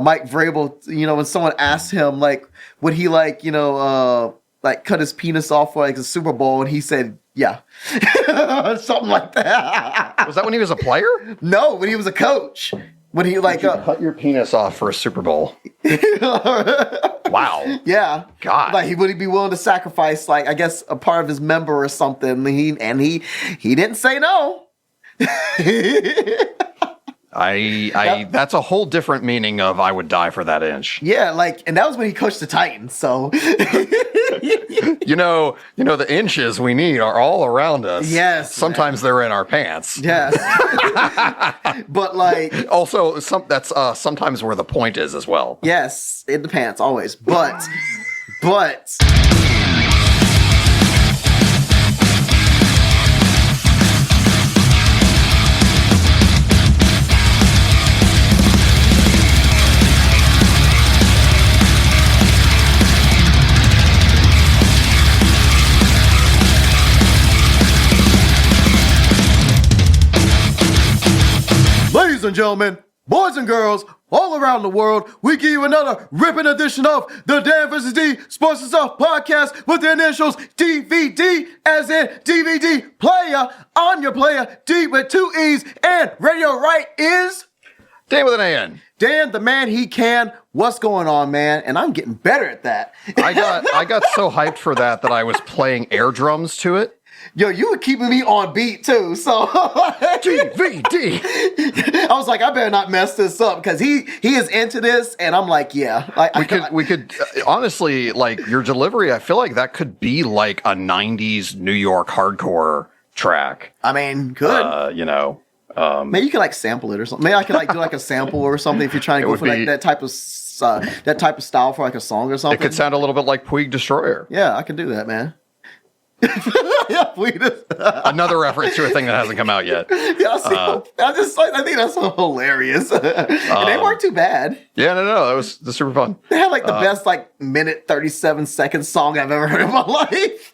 Mike Vrabel, when someone asked him, like, would he like cut his penis off for like the Super Bowl, and he said, yeah. Something like that. Was that when he was a player? No, when he was a coach. When he like cut your penis off for a Super Bowl. Wow. Yeah. God. Like would he be willing to sacrifice, like, I guess, a part of his member or something? He didn't say no. That's a whole different meaning of I would die for that inch. Yeah, like, and that was when he coached the Titans, so the inches we need are all around us. Yes. Sometimes they're in our pants. Yes. But like also that's sometimes where the point is as well. Yes, in the pants always. But ladies and gentlemen, boys and girls, all around the world, we give you another ripping edition of the Dan vs. D Sports and Stuff podcast with the initials DVD, as in DVD player. I'm your player, D with 2 E's, and radio right is Dan with an A-N. Dan, the man he can. What's going on, man? And I'm getting better at that. I got so hyped for that I was playing air drums to it. Yo, you were keeping me on beat too, so DVD. I was like, I better not mess this up because he is into this, and I'm like, yeah. We could honestly, like, your delivery. I feel like that could be like a '90s New York hardcore track. I mean, good. Maybe you could like sample it or something. Maybe I could like do like a sample or something if you're trying to go for like that type of style for like a song or something. It could sound a little bit like Puig Destroyer. Yeah, I can do that, man. Yeah, another reference to a thing that hasn't come out yet. Yeah, I think that's so hilarious. And they weren't too bad. Yeah, no, that was super fun. They had like the best like minute 37-second song I've ever heard in my life.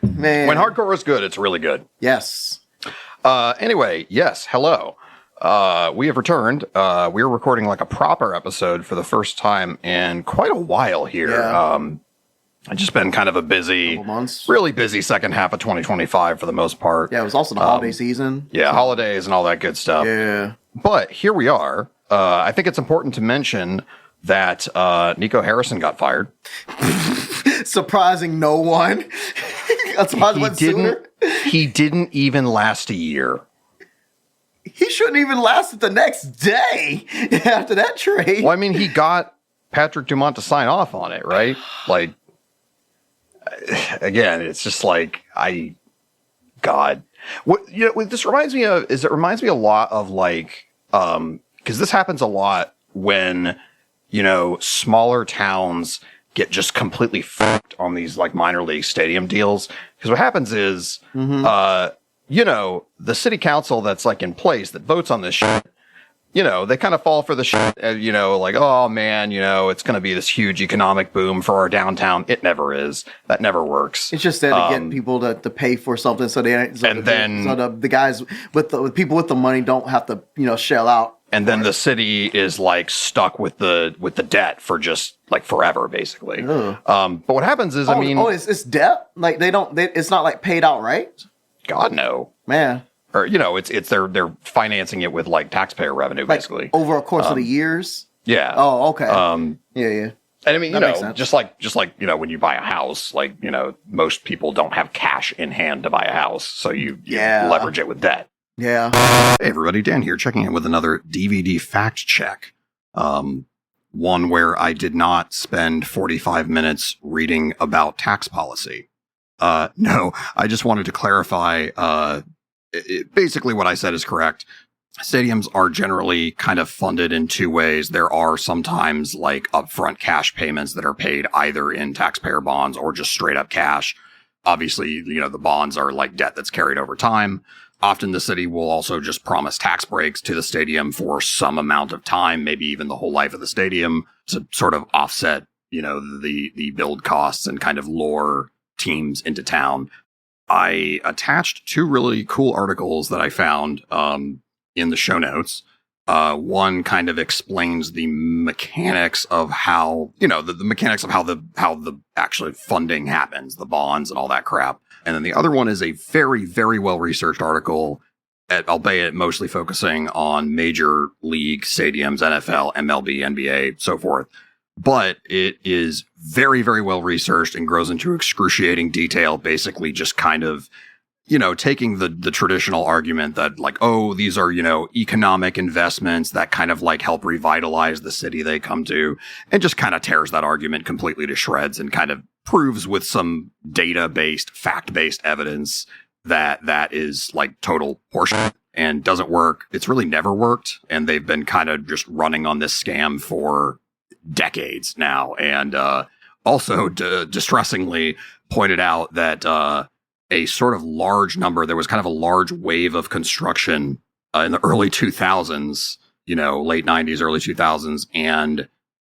Man, when hardcore is good, it's really good. Yes. Anyway, yes, hello. We have returned. We're recording like a proper episode for the first time in quite a while here. Yeah. I've just been kind of a really busy second half of 2025 for the most part. Yeah, it was also the holiday season. Yeah, holidays and all that good stuff. Yeah. But here we are. I think it's important to mention that Nico Harrison got fired. Surprising no one. He didn't even last a year. He shouldn't even last the next day after that trade. Well, I mean, he got Patrick Dumont to sign off on it, right? Like, again, it's just like, God. What this reminds me of is it reminds me a lot of like, because this happens a lot when, smaller towns get just completely fucked on these like minor league stadium deals. Because what happens is, the city council that's like in place that votes on this shit, they kind of fall for the shit, like, oh man, it's going to be this huge economic boom for our downtown. It never is. That never works. It's just there to get people to pay for something so the guys with people with the money don't have to, shell out. And then the city is like stuck with the debt for just like forever, basically. But what happens is, it's debt. Like it's not like paid out, right? God, no, man. Or it's they're financing it with like taxpayer revenue, basically, like, over a course of the years. Yeah. Oh, okay. Yeah. And I mean, just like when you buy a house, like most people don't have cash in hand to buy a house, so you leverage it with debt. Yeah. Hey everybody, Dan here, checking in with another DVD fact check. One where I did not spend 45 minutes reading about tax policy. No, I just wanted to clarify. Basically, what I said is correct. Stadiums are generally kind of funded in two ways. There are sometimes like upfront cash payments that are paid either in taxpayer bonds or just straight up cash. Obviously, the bonds are like debt that's carried over time. Often the city will also just promise tax breaks to the stadium for some amount of time, maybe even the whole life of the stadium, to sort of offset, the build costs and kind of lure teams into town. I attached two really cool articles that I found in the show notes. One kind of explains the mechanics of how, the mechanics of how the actual funding happens, the bonds and all that crap. And then the other one is a very, very well-researched article, albeit mostly focusing on major league stadiums, NFL, MLB, NBA, so forth. But it is very, very well-researched and grows into excruciating detail, basically just kind of, taking the traditional argument that like, oh, these are, economic investments that kind of like help revitalize the city they come to, and just kind of tears that argument completely to shreds and kind of proves with some data-based, fact-based evidence that is like total horseshit and doesn't work. It's really never worked. And they've been kind of just running on this scam for decades now. And also distressingly pointed out that a sort of large number, there was kind of a large wave of construction in the early 2000s, late 90s, early 2000s. And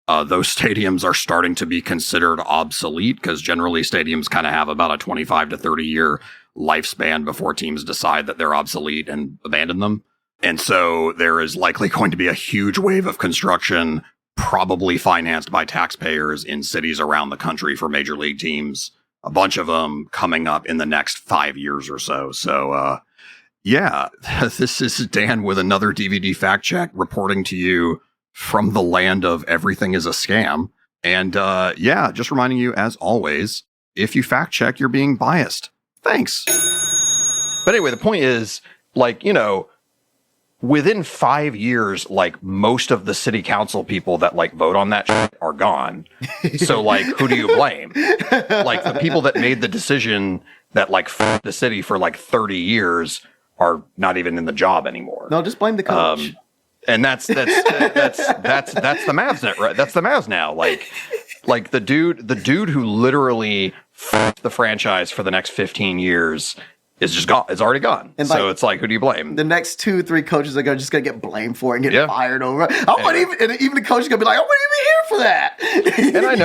those stadiums are starting to be considered obsolete because generally stadiums kind of have about a 25 to 30 year lifespan before teams decide that they're obsolete and abandon them. And so there is likely going to be a huge wave of construction, probably financed by taxpayers in cities around the country for major league teams. A bunch of them coming up in the next 5 years or so. So, yeah, this is Dan with another DVD fact check reporting to you from the land of everything is a scam. And yeah, just reminding you, as always, if you fact check, you're being biased. Thanks. But anyway, the point is, like, within 5 years, like, most of the city council people that, like, vote on that shit are gone. So, like, who do you blame? Like, the people that made the decision that, like, f*** the city for, like, 30 years are not even in the job anymore. No, just blame the coach. And that's the Mavs net, right? That's the Mavs now. Like the dude who literally f***ed the franchise for the next 15 years is just gone. It's already gone. And so it's like, who do you blame? The next 2-3 coaches are just gonna get blamed for it and get fired over. Even the coach is gonna be like, I wasn't even here for that. And I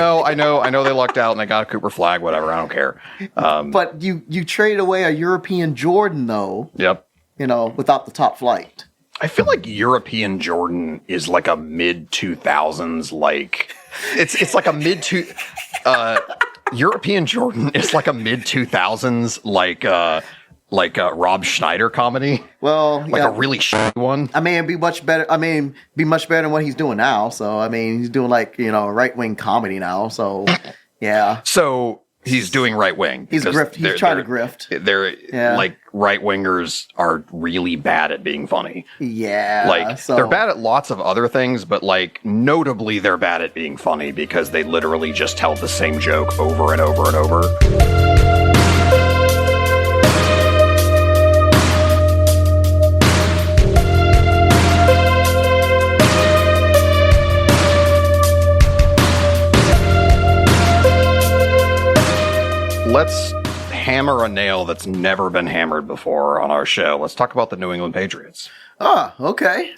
know they lucked out and they got a Cooper flag, whatever. I don't care. But you traded away a European Jordan though. Yep. Without the top flight. I feel like European Jordan is like a mid 2000s, like it's like a European Jordan is like a mid 2000s, like a Rob Schneider comedy. Well, like a really shitty one. I mean, be much better than what he's doing now. So, I mean, he's doing like, right-wing comedy now. So, yeah. So he's doing right wing. He's trying to grift. They're like right wingers are really bad at being funny. Yeah. Like they're bad at lots of other things, but like notably they're bad at being funny because they literally just tell the same joke over and over and over. Let's hammer a nail that's never been hammered before on our show. Let's talk about the New England Patriots. Oh, okay.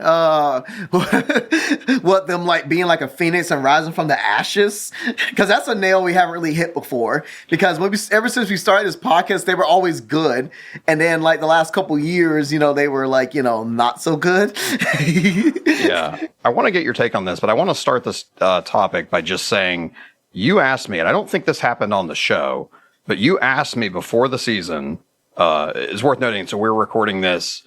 What, them like being like a phoenix and rising from the ashes? Because that's a nail we haven't really hit before. Because ever since we started this podcast, they were always good. And then like the last couple years, they were like, not so good. Yeah. I want to get your take on this, but I want to start this topic by just saying, you asked me, and I don't think this happened on the show, but you asked me before the season, it's worth noting, so we're recording this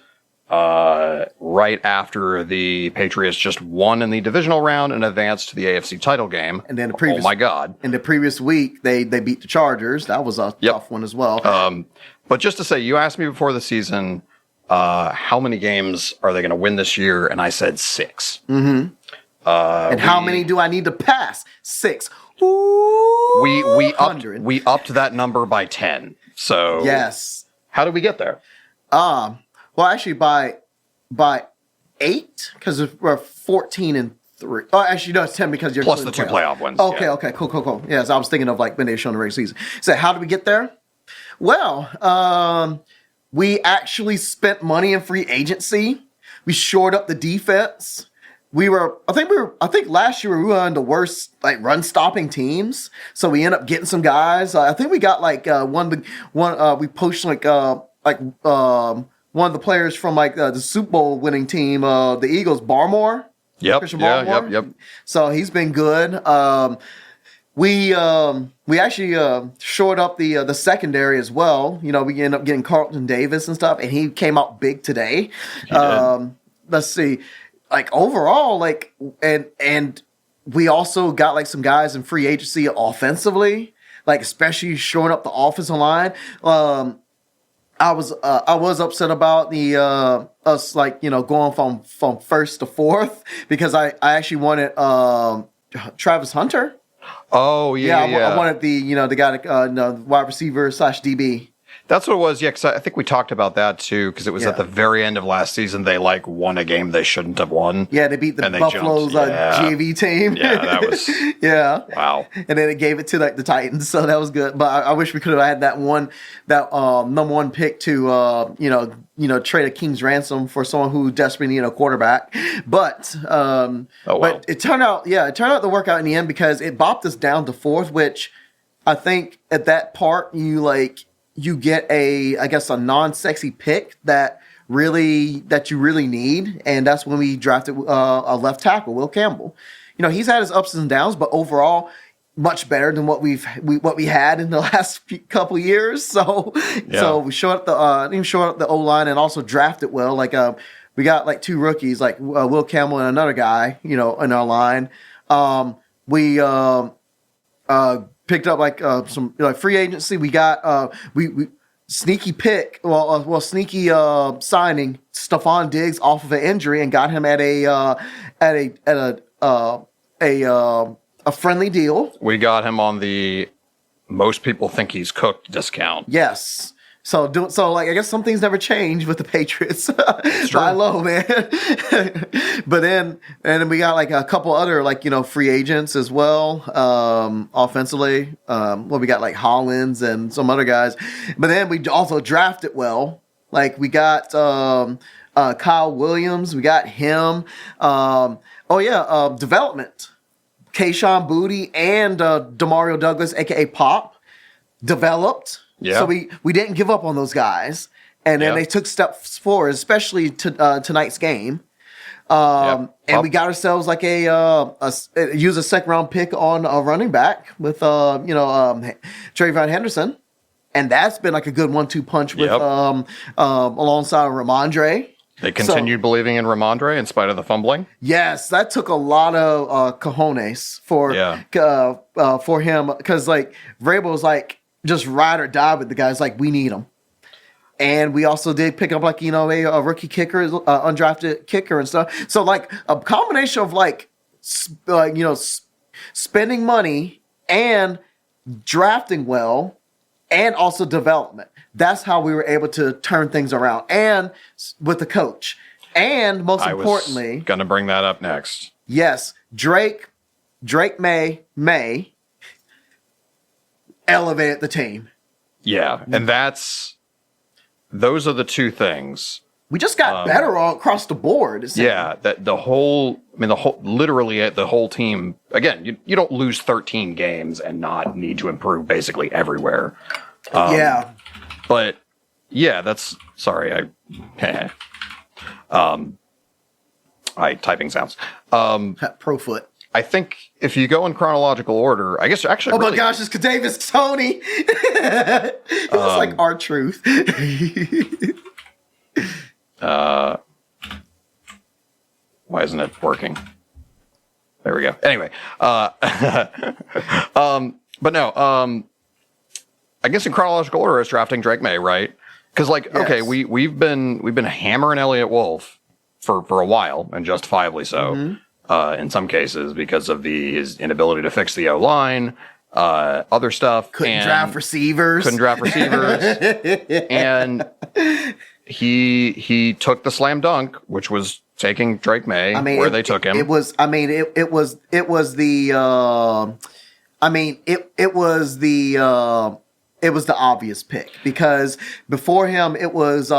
right after the Patriots just won in the divisional round and advanced to the AFC title game. And then oh my God. In the previous week, they beat the Chargers. That was a tough one as well. But just to say, you asked me before the season, how many games are they going to win this year? And I said 6. Mm-hmm. And how many do I need to pass? 6. Ooh, we upped that number by 10. So yes. How did we get there? Well, actually by 8 because we're 14-3. Oh, actually no, it's 10 because you're plus the 2 playoff ones. Okay, cool. Yes, I was thinking of like when they show in the regular season. So how did we get there? Well, we actually spent money in free agency. We shored up the defense. I think last year we were one of the worst like run stopping teams. So we ended up getting some guys. I think we got like we poached like one of the players from like the Super Bowl winning team, the Eagles, Barmore. Yep. Christian Yeah. Barmore. Yep. So he's been good. We actually shored up the secondary as well. We ended up getting Carlton Davis and stuff, and he came out big today. Let's see, like overall, like and we also got like some guys in free agency offensively, like especially shoring up the offensive line. I was upset about the us like going from first to fourth because I actually wanted Travis Hunter. Oh yeah. I wanted the guy the wide receiver / DB. That's what it was. Yeah, because I think we talked about that too. Because it was at the very end of last season, they like won a game they shouldn't have won. Yeah, they beat the Buffalo's JV team. Yeah, that was wow. And then it gave it to like the Titans, so that was good. But I wish we could have had that number one pick to trade a king's ransom for someone who desperately needed a quarterback. But but it turned out to work out in the end because it bopped us down to fourth, which I think at that part you get a non-sexy pick that you really need, and that's when we drafted a left tackle, Will Campbell. He's had his ups and downs, but overall much better than what we had in the last couple years. So we showed up the O-line and also drafted well. Like we got like two rookies, like Will Campbell and another guy, in our line. We picked up like some free agency. We got we sneaky pick, sneaky signing Stephon Diggs off of an injury and got him at a friendly deal. We got him on the most people think he's cooked discount. Yes. So I guess some things never change with the Patriots. Buy low, man. But then we got like a couple other free agents as well, offensively. We got like Hollins and some other guys. But then we also drafted well. Like we got Kyle Williams. We got him. Development. Kayshon Boutte and Demario Douglas, aka Pop, developed. Yeah. So we didn't give up on those guys, and then they took steps forward, especially to tonight's game. And we got ourselves like use a second round pick on a running back with Trayvon Henderson, and that's been like a good 1-2 punch with alongside Ramondre. They continued believing in Ramondre in spite of the fumbling. Yes, that took a lot of cojones for him because like Vrabel was like, just ride or die with the guys. Like, we need them. And we also did pick up like, a rookie kicker, undrafted kicker and stuff. So like a combination of spending money and drafting well and also development. That's how we were able to turn things around. And with the coach. And most importantly. I was going to bring that up next. Yes. Drake Maye elevated the team. Yeah, and those are the two things. We just got better all across the board. Yeah, the whole team. Again, you don't lose 13 games and not need to improve basically everywhere. But yeah, that's sorry. I typing sounds. Pro foot. I think if you go in chronological order, I guess actually. Oh my gosh, it's Kadarius Toney. It's like our truth. Why isn't it working? There we go. Anyway, but no. I guess in chronological order, it's drafting Drake Maye, right? Because okay, we've been hammering Elliott Wolf for a while, and justifiably so. Mm-hmm. In some cases, because of his inability to fix the O-line, other stuff. Couldn't draft receivers. And he took the slam dunk, which was taking Drake Maye where they took him. It was the obvious pick because before him it was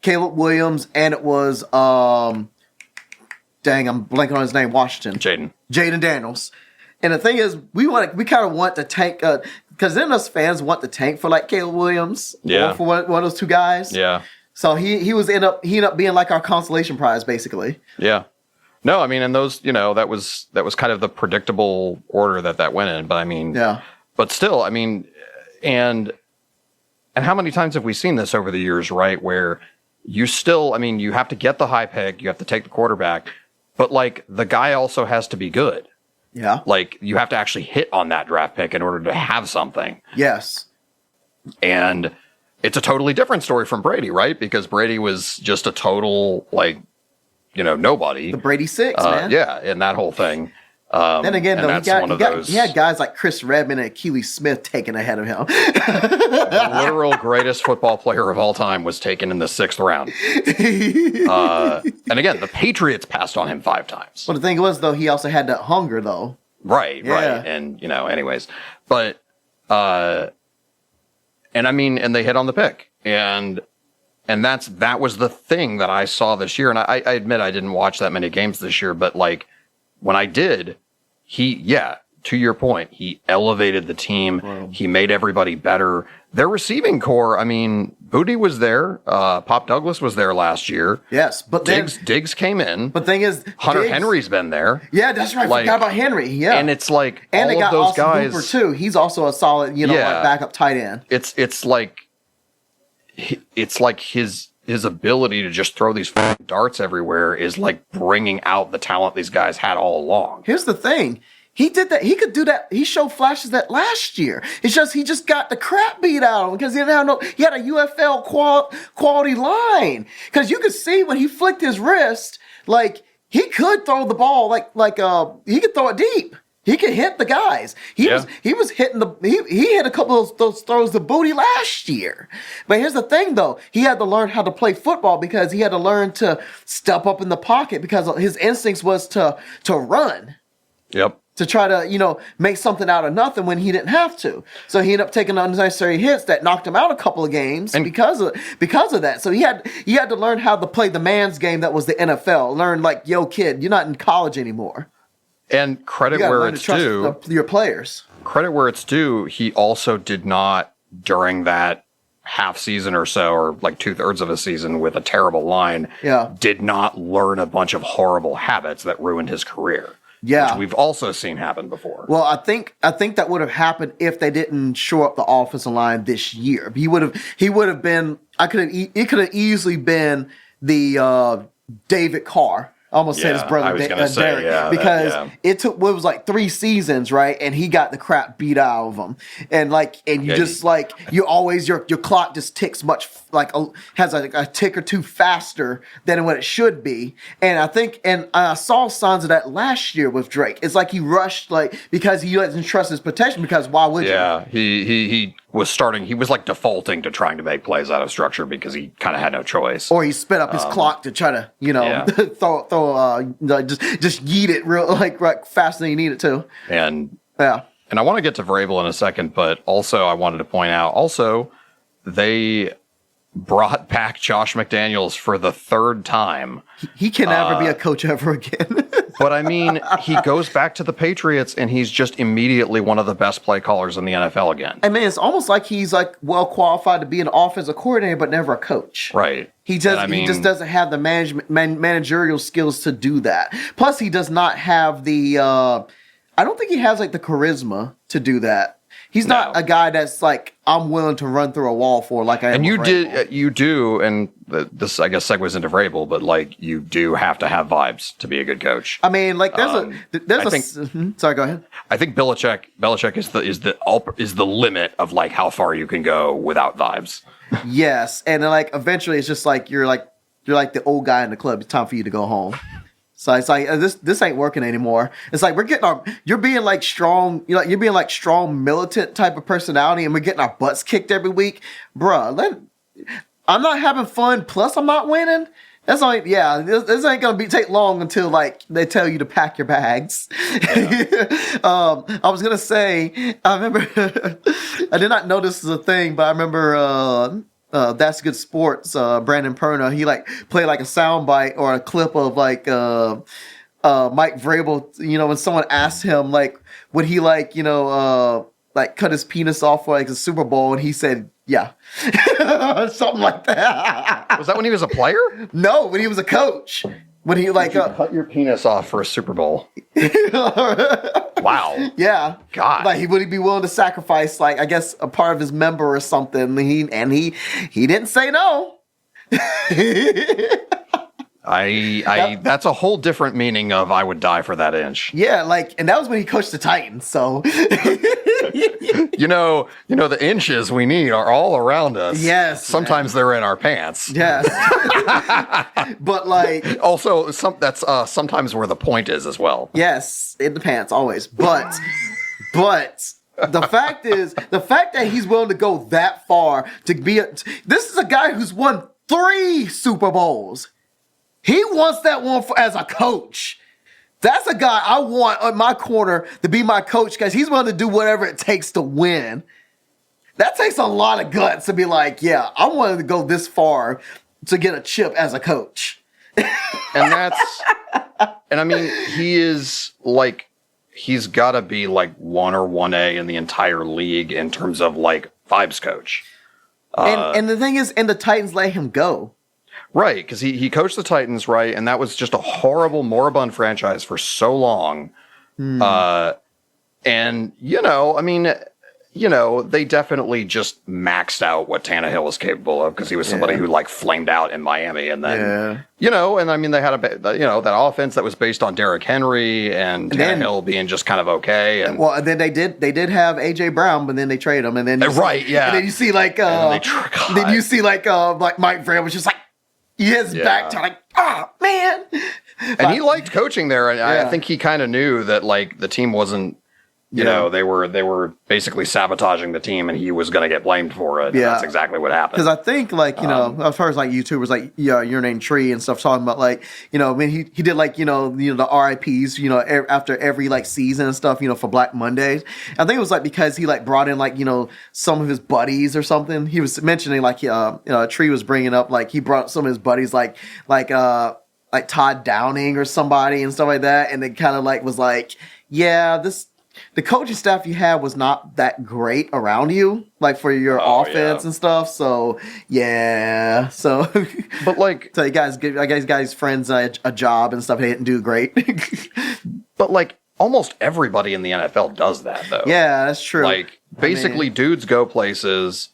Caleb Williams and it was I'm blanking on his name. Washington. Jaden Daniels. And the thing is, we kind of want to tank because then us fans want to tank for like Caleb Williams or for one of those two guys. Yeah. So he ended up being like our consolation prize, basically. Yeah. No, I mean, and those, that was kind of the predictable order that went in. But I mean, yeah. But still, I mean, and how many times have we seen this over the years, right? Where you still, I mean, you have to get the high pick, you have to take the quarterback, but like the guy also has to be good. Yeah. Like you have to actually hit on that draft pick in order to have something. Yes. And it's a totally different story from Brady, right? Because Brady was just a total, like, nobody. The Brady Six, man. Yeah, and that whole thing. Then again, though, he had guys like Chris Redman and Keely Smith taken ahead of him. The literal greatest football player of all time was taken in the 6th round. And again, the Patriots passed on him 5 times. Well, the thing was, though, he also had that hunger, though. Right. And, anyways. But, and I mean, and they hit on the pick. And that was the thing that I saw this year. And I admit I didn't watch that many games this year, but like when I did, to your point, he elevated the team. Wow. He made everybody better. Their receiving core, I mean, Boutte was there. Pop Douglas was there last year. Yes, but Diggs came in. But thing is, Hunter Henry's been there. Yeah, that's right. I forgot about Henry. Yeah, and it's like and all they got of those Austin guys Hooper too. He's also a solid, like backup tight end. It's like his ability to just throw these darts everywhere is like bringing out the talent these guys had all along. Here's the thing. He did that. He could do that. He showed flashes that last year. It's just he just got the crap beat out of him because he didn't have he had a UFL quality line. Because you could see when he flicked his wrist, like he could throw the ball he could throw it deep. He could hit the guys. He was hitting he hit a couple of those throws to Boutte last year. But here's the thing though. He had to learn how to play football because he had to learn to step up in the pocket because his instincts was to run. Yep. To try to, make something out of nothing when he didn't have to. So he ended up taking unnecessary hits that knocked him out a couple of games because of that. So he had to learn how to play the man's game that was the NFL. Learn like, yo, kid, you're not in college anymore. And credit where it's due. Your players. Credit where it's due. He also did not, during that half season or so, or like 2/3 of a season with a terrible line, did not learn a bunch of horrible habits that ruined his career. Yeah, which we've also seen happen before. Well, I think that would have happened if they didn't shore up the offensive line this year. He would have been. It could have easily been the David Carr. I almost said his brother Derek because it took what was like 3 seasons, right? And he got the crap beat out of him, and you always your clock just ticks much has a tick or two faster than what it should be. And I saw signs of that last year with Drake. It's like he rushed because he doesn't trust his protection because why would you? Yeah, he was like defaulting to trying to make plays out of structure because he kind of had no choice. Or he sped up his clock to try to throw just yeet it real right faster than you need it to. And I want to get to Vrabel in a second, but also I wanted to point out they brought back Josh McDaniels for the 3rd time. He can never be a coach ever again. But I mean, he goes back to the Patriots and he's just immediately one of the best play callers in the NFL again. I mean, it's almost like he's well qualified to be an offensive coordinator, but never a coach. Right. He just doesn't have the managerial skills to do that. Plus, he does not have the. I don't think he has the charisma to do that. He's not a guy that's I'm willing to run through a wall for I am. And you do, and this I guess segues into Vrabel, but you do have to have vibes to be a good coach. I mean, sorry, go ahead. I think Belichick is the limit of how far you can go without vibes. Yes, and eventually it's just you're the old guy in the club. It's time for you to go home. So it's this ain't working anymore. It's we're getting you're being strong, you're being strong militant type of personality, and we're getting our butts kicked every week, bruh. I'm not having fun. Plus, I'm not winning. That's only this ain't gonna take long until they tell you to pack your bags. Yeah. I was gonna say I remember I did not know this is a thing, but I remember. That's Good Sports, Brandon Perna, he played a soundbite or a clip of Mike Vrabel, when someone asked him would he cut his penis off for a Super Bowl, and he said Yeah. Something like that. Was that when he was a player? No, when he was a coach. When he like cut your penis off for a Super Bowl. Wow. Yeah. God. Like would he be willing to sacrifice like I guess a part of his member or something? He didn't say no. That's a whole different meaning of I would die for that inch. Yeah, like, and that was when he coached the Titans. So, you know, the inches we need are all around us. Yes, sometimes they're in our pants. Yes, but like, also that's sometimes where the point is as well. Yes, in the pants always. But the fact that he's willing to go that far to be this is a guy who's won 3 Super Bowls. He wants that one as a coach. That's a guy I want on my corner to be my coach because he's willing to do whatever it takes to win. That takes a lot of guts to be like, yeah, I wanted to go this far to get a chip as a coach. And I mean, he's got to be like 1 or 1A in the entire league in terms of like vibes coach. And the thing is, and the Titans let him go. Right, because he coached the Titans, right, and that was just a horrible, moribund franchise for so long. And, I mean, they definitely just maxed out what Tannehill was capable of because he was somebody who, like, flamed out in Miami. And then, and I mean, they had that offense that was based on Derrick Henry and Tannehill being just kind of okay. And then they did have A.J. Brown, but then they traded him. And then And then you see, like, Mike Vrabel was just like, his back to like, man. And he liked coaching there, and I think he kind of knew that like the team wasn't, they were basically sabotaging the team, and he was going to get blamed for it. Yeah, and that's exactly what happened. Because I think like as far as like YouTubers like Your Name Tree and stuff talking about like I mean he did like the RIPs after every like season and stuff for Black Mondays. I think it was like because he like brought in like some of his buddies or something. He was mentioning like Tree was bringing up like he brought some of his buddies like Todd Downing or somebody and stuff like that, and it kind of like was like the coaching staff you had was not that great around you, like for your offense and stuff. So but like, so you guys friends a job and stuff. They didn't do great. But like almost everybody in the NFL does that though. Yeah, that's true. Like basically, dudes go places,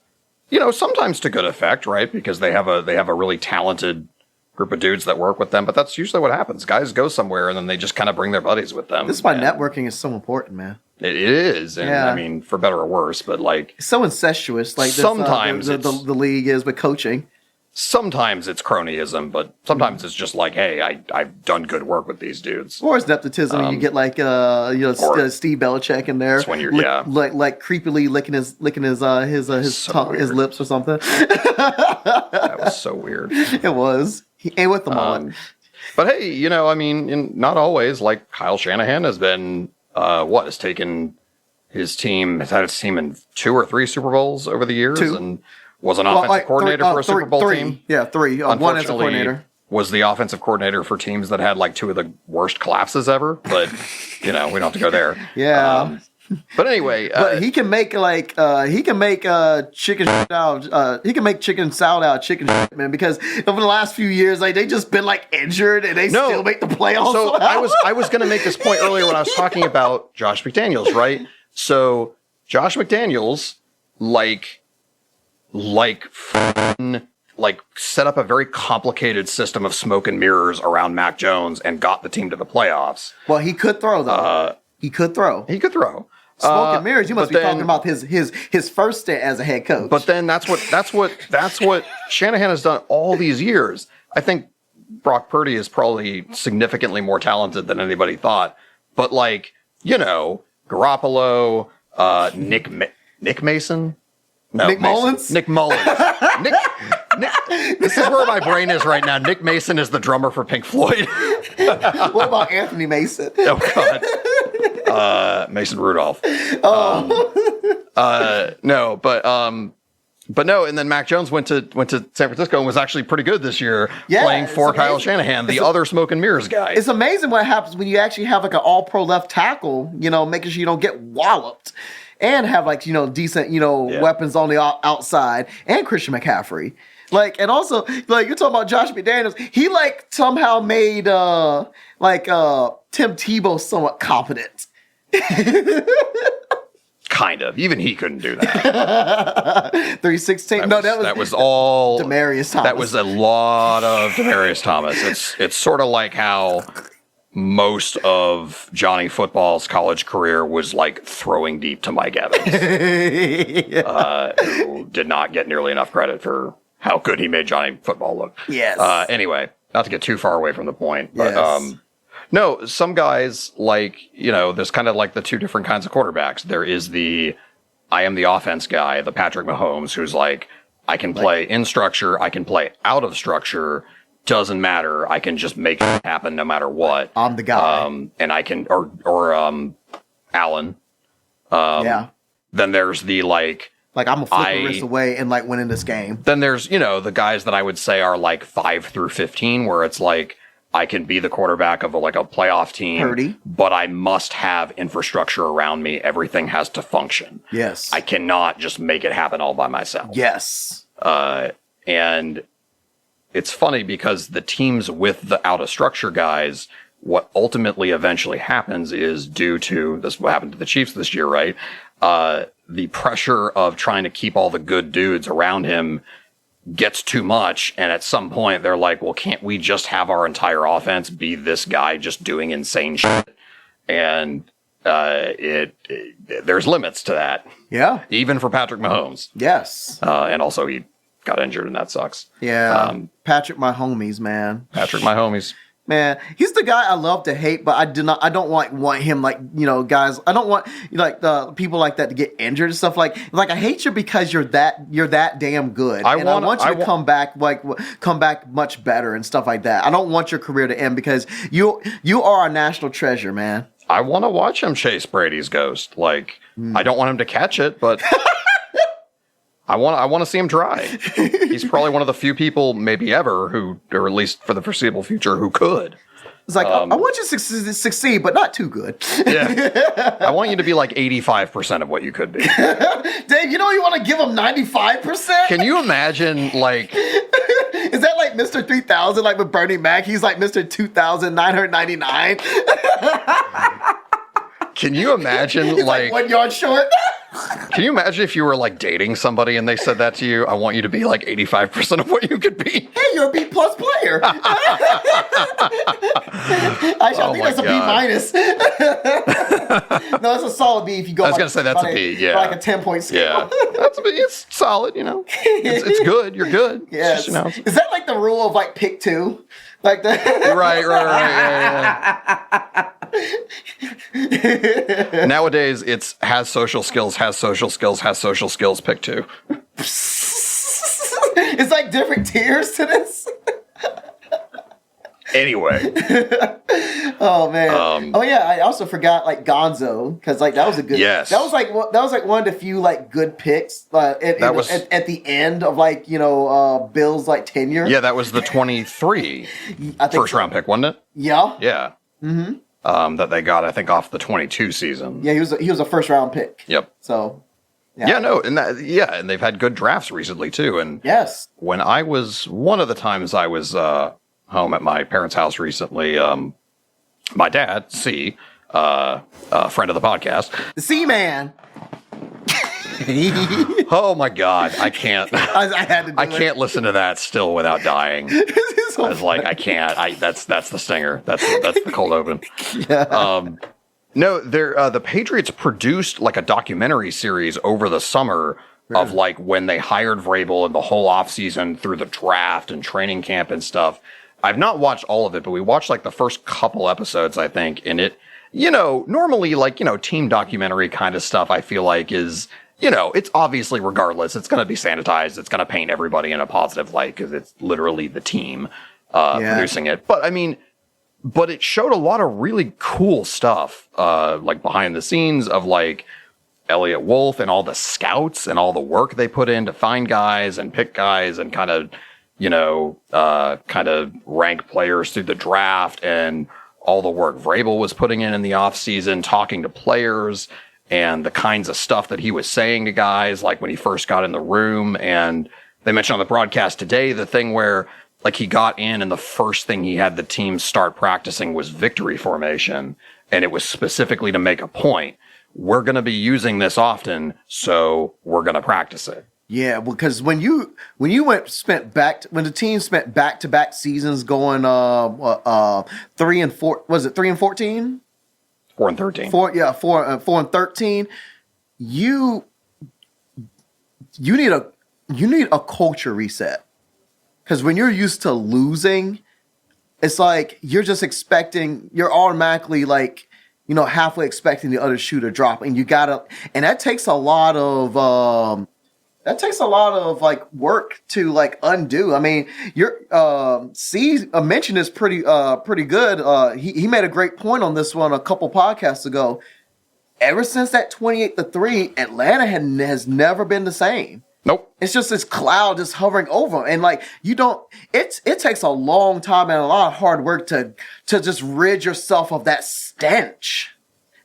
sometimes to good effect, right? Because they have a really talented group of dudes that work with them, but that's usually what happens. Guys go somewhere and then they just kind of bring their buddies with them. This is why networking is so important, man. It is, and I mean, for better or worse, but like it's so incestuous. Like sometimes the league is with coaching. Sometimes it's cronyism, but sometimes it's just like, hey, I've done good work with these dudes. Or it's nepotism. You get like Steve Belichick in there. That's when you're like creepily licking his tongue, his lips or something. That was so weird. It was. And with the mullet. But hey, I mean, not always. Like Kyle Shanahan has been has taken his team, has had his team in 2 or 3 Super Bowls over the years, and was an offensive coordinator for a Super Bowl team. Yeah, 3. One as a coordinator. Was the offensive coordinator for teams that had like 2 of the worst collapses ever. But we don't have to go there. Yeah. But anyway, but he can make chicken salad. He can make chicken salad out of chicken shit, man. Because over the last few years, like they just been like injured and they still make the playoffs. So I was going to make this point earlier when I was talking about Josh McDaniels, right? So Josh McDaniels, like set up a very complicated system of smoke and mirrors around Mac Jones and got the team to the playoffs. Well, he could throw though. He could throw. Smoke and mirrors. You must be talking about his first stint as a head coach. But then that's what Shanahan has done all these years. I think Brock Purdy is probably significantly more talented than anybody thought. But like Garoppolo, Nick Mason, no, Nick Mullins, Nick Mullins. Nick, this is where my brain is right now. Nick Mason is the drummer for Pink Floyd. What about Anthony Mason? Oh God. Mason Rudolph. No, but no. And then Mac Jones went to San Francisco and was actually pretty good this year, playing for Kyle Shanahan, the other smoke and mirrors guy. It's amazing what happens when you actually have like an all-pro left tackle, making sure you don't get walloped. and have like, decent, weapons on the outside, and Christian McCaffrey. Like, and also, like, you're talking about Josh McDaniels. He, like, somehow made, Tim Tebow somewhat competent. Kind of. Even he couldn't do that. 316. That was all Demaryius Thomas. That was a lot of Demaryius Thomas. It's sort of like how most of Johnny Football's college career was like throwing deep to Mike Evans, who did not get nearly enough credit for how good he made Johnny Football look. Yes. Anyway, not to get too far away from the point, but yes. No, some guys, like, there's kind of like the two different kinds of quarterbacks. There is I am the offense guy, the Patrick Mahomes, who's like, I can play in structure, I can play out of structure, doesn't matter, I can just make it happen no matter what. I'm the guy. And I can, or Allen. Yeah. Then there's the, like I'm a flip a wrist away and, like, winning this game. Then there's, the guys that I would say are, like, 5 through 15, where it's like, I can be the quarterback of a playoff team, Purdy. But I must have infrastructure around me. Everything has to function. Yes. I cannot just make it happen all by myself. Yes. And it's funny because the teams with the out of structure guys, what ultimately eventually happens is due to this, what happened to the Chiefs this year, right? The pressure of trying to keep all the good dudes around him gets too much, and at some point they're like, well, can't we just have our entire offense be this guy just doing insane shit? And there's limits to that. Yeah. Even for Patrick Mahomes. Yes. And also he got injured, and that sucks. Yeah. Patrick, my homies, man. Patrick, my homies. Man, he's the guy I love to hate, but I don't want him, like, guys. I don't want, like, the people like that to get injured and stuff. Like I hate you because you're that damn good. I want you to come back much better and stuff like that. I don't want your career to end because you are a national treasure, man. I want to watch him chase Brady's ghost. Like, I don't want him to catch it, but I want to see him try. He's probably one of the few people, maybe ever, who, or at least for the foreseeable future, who could. It's like, I want you to succeed, but not too good. Yeah. I want you to be like 85% of what you could be. Dave, you want to give him 95%? Can you imagine, like... Is that like Mr. 3000, like with Bernie Mac? He's like Mr. 2999. Can you imagine, He's like 1 yard short? Can you imagine if you were like dating somebody and they said that to you? I want you to be like 85% of what you could be. Hey, you're a B+ player. Actually, I think that's a B-. No, it's a solid B if you go. I was going to say that's a B, yeah. Like a 10-point scale. Yeah, it's solid, It's good. You're good. Yes. Just, is that like the rule of like pick 2? Like the right. Yeah. Nowadays, it's has social skills, pick 2. It's like different tiers to this. Anyway. Oh man. Oh yeah, I also forgot like Gonzo because like that was a good. Yes. That was like one of the few like good picks. At the end of like Bill's like tenure. Yeah, that was the 23 first round pick, wasn't it? Yeah. Yeah. Mm-hmm. That they got, I think, off the 22 season. Yeah, he was a first round pick. Yep. So. Yeah, no, and and they've had good drafts recently too. And yes, when one of the times I was home at my parents' house recently, my dad, C, a friend of the podcast, the C man. Oh my God, I can't. I can't listen to that still without dying. I was like, I can't. That's the stinger. That's the cold open. Yeah. No, the Patriots produced like a documentary series over the summer of like when they hired Vrabel and the whole offseason through the draft and training camp and stuff. I've not watched all of it, but we watched like the first couple episodes, I think. And it, normally like, team documentary kind of stuff I feel like is, it's obviously regardless. It's going to be sanitized. It's going to paint everybody in a positive light because it's literally the team producing it. But I mean, but it showed a lot of really cool stuff, like behind the scenes of like Elliot Wolf and all the scouts and all the work they put in to find guys and pick guys and kind of, rank players through the draft and all the work Vrabel was putting in the offseason, talking to players. and the kinds of stuff that he was saying to guys, like when he first got in the room. And they mentioned on the broadcast today the thing where like he got in and the first thing he had the team start practicing was victory formation. And it was specifically to make a point. We're going to be using this often, so we're going to practice it. Yeah, because when the team spent back-to-back seasons going 3 and 4, was it 3 and 14? 4 and 13. 4 and 13. You need a culture reset. Because when you're used to losing, it's like you're automatically like, halfway expecting the other shoe to drop, and that takes a lot of like work to like undo. I mean, C mentioned is pretty good. He made a great point on this one a couple podcasts ago. Ever since that 28-3, Atlanta has never been the same. Nope. It's just this cloud just hovering over them. And like it takes a long time and a lot of hard work to just rid yourself of that stench.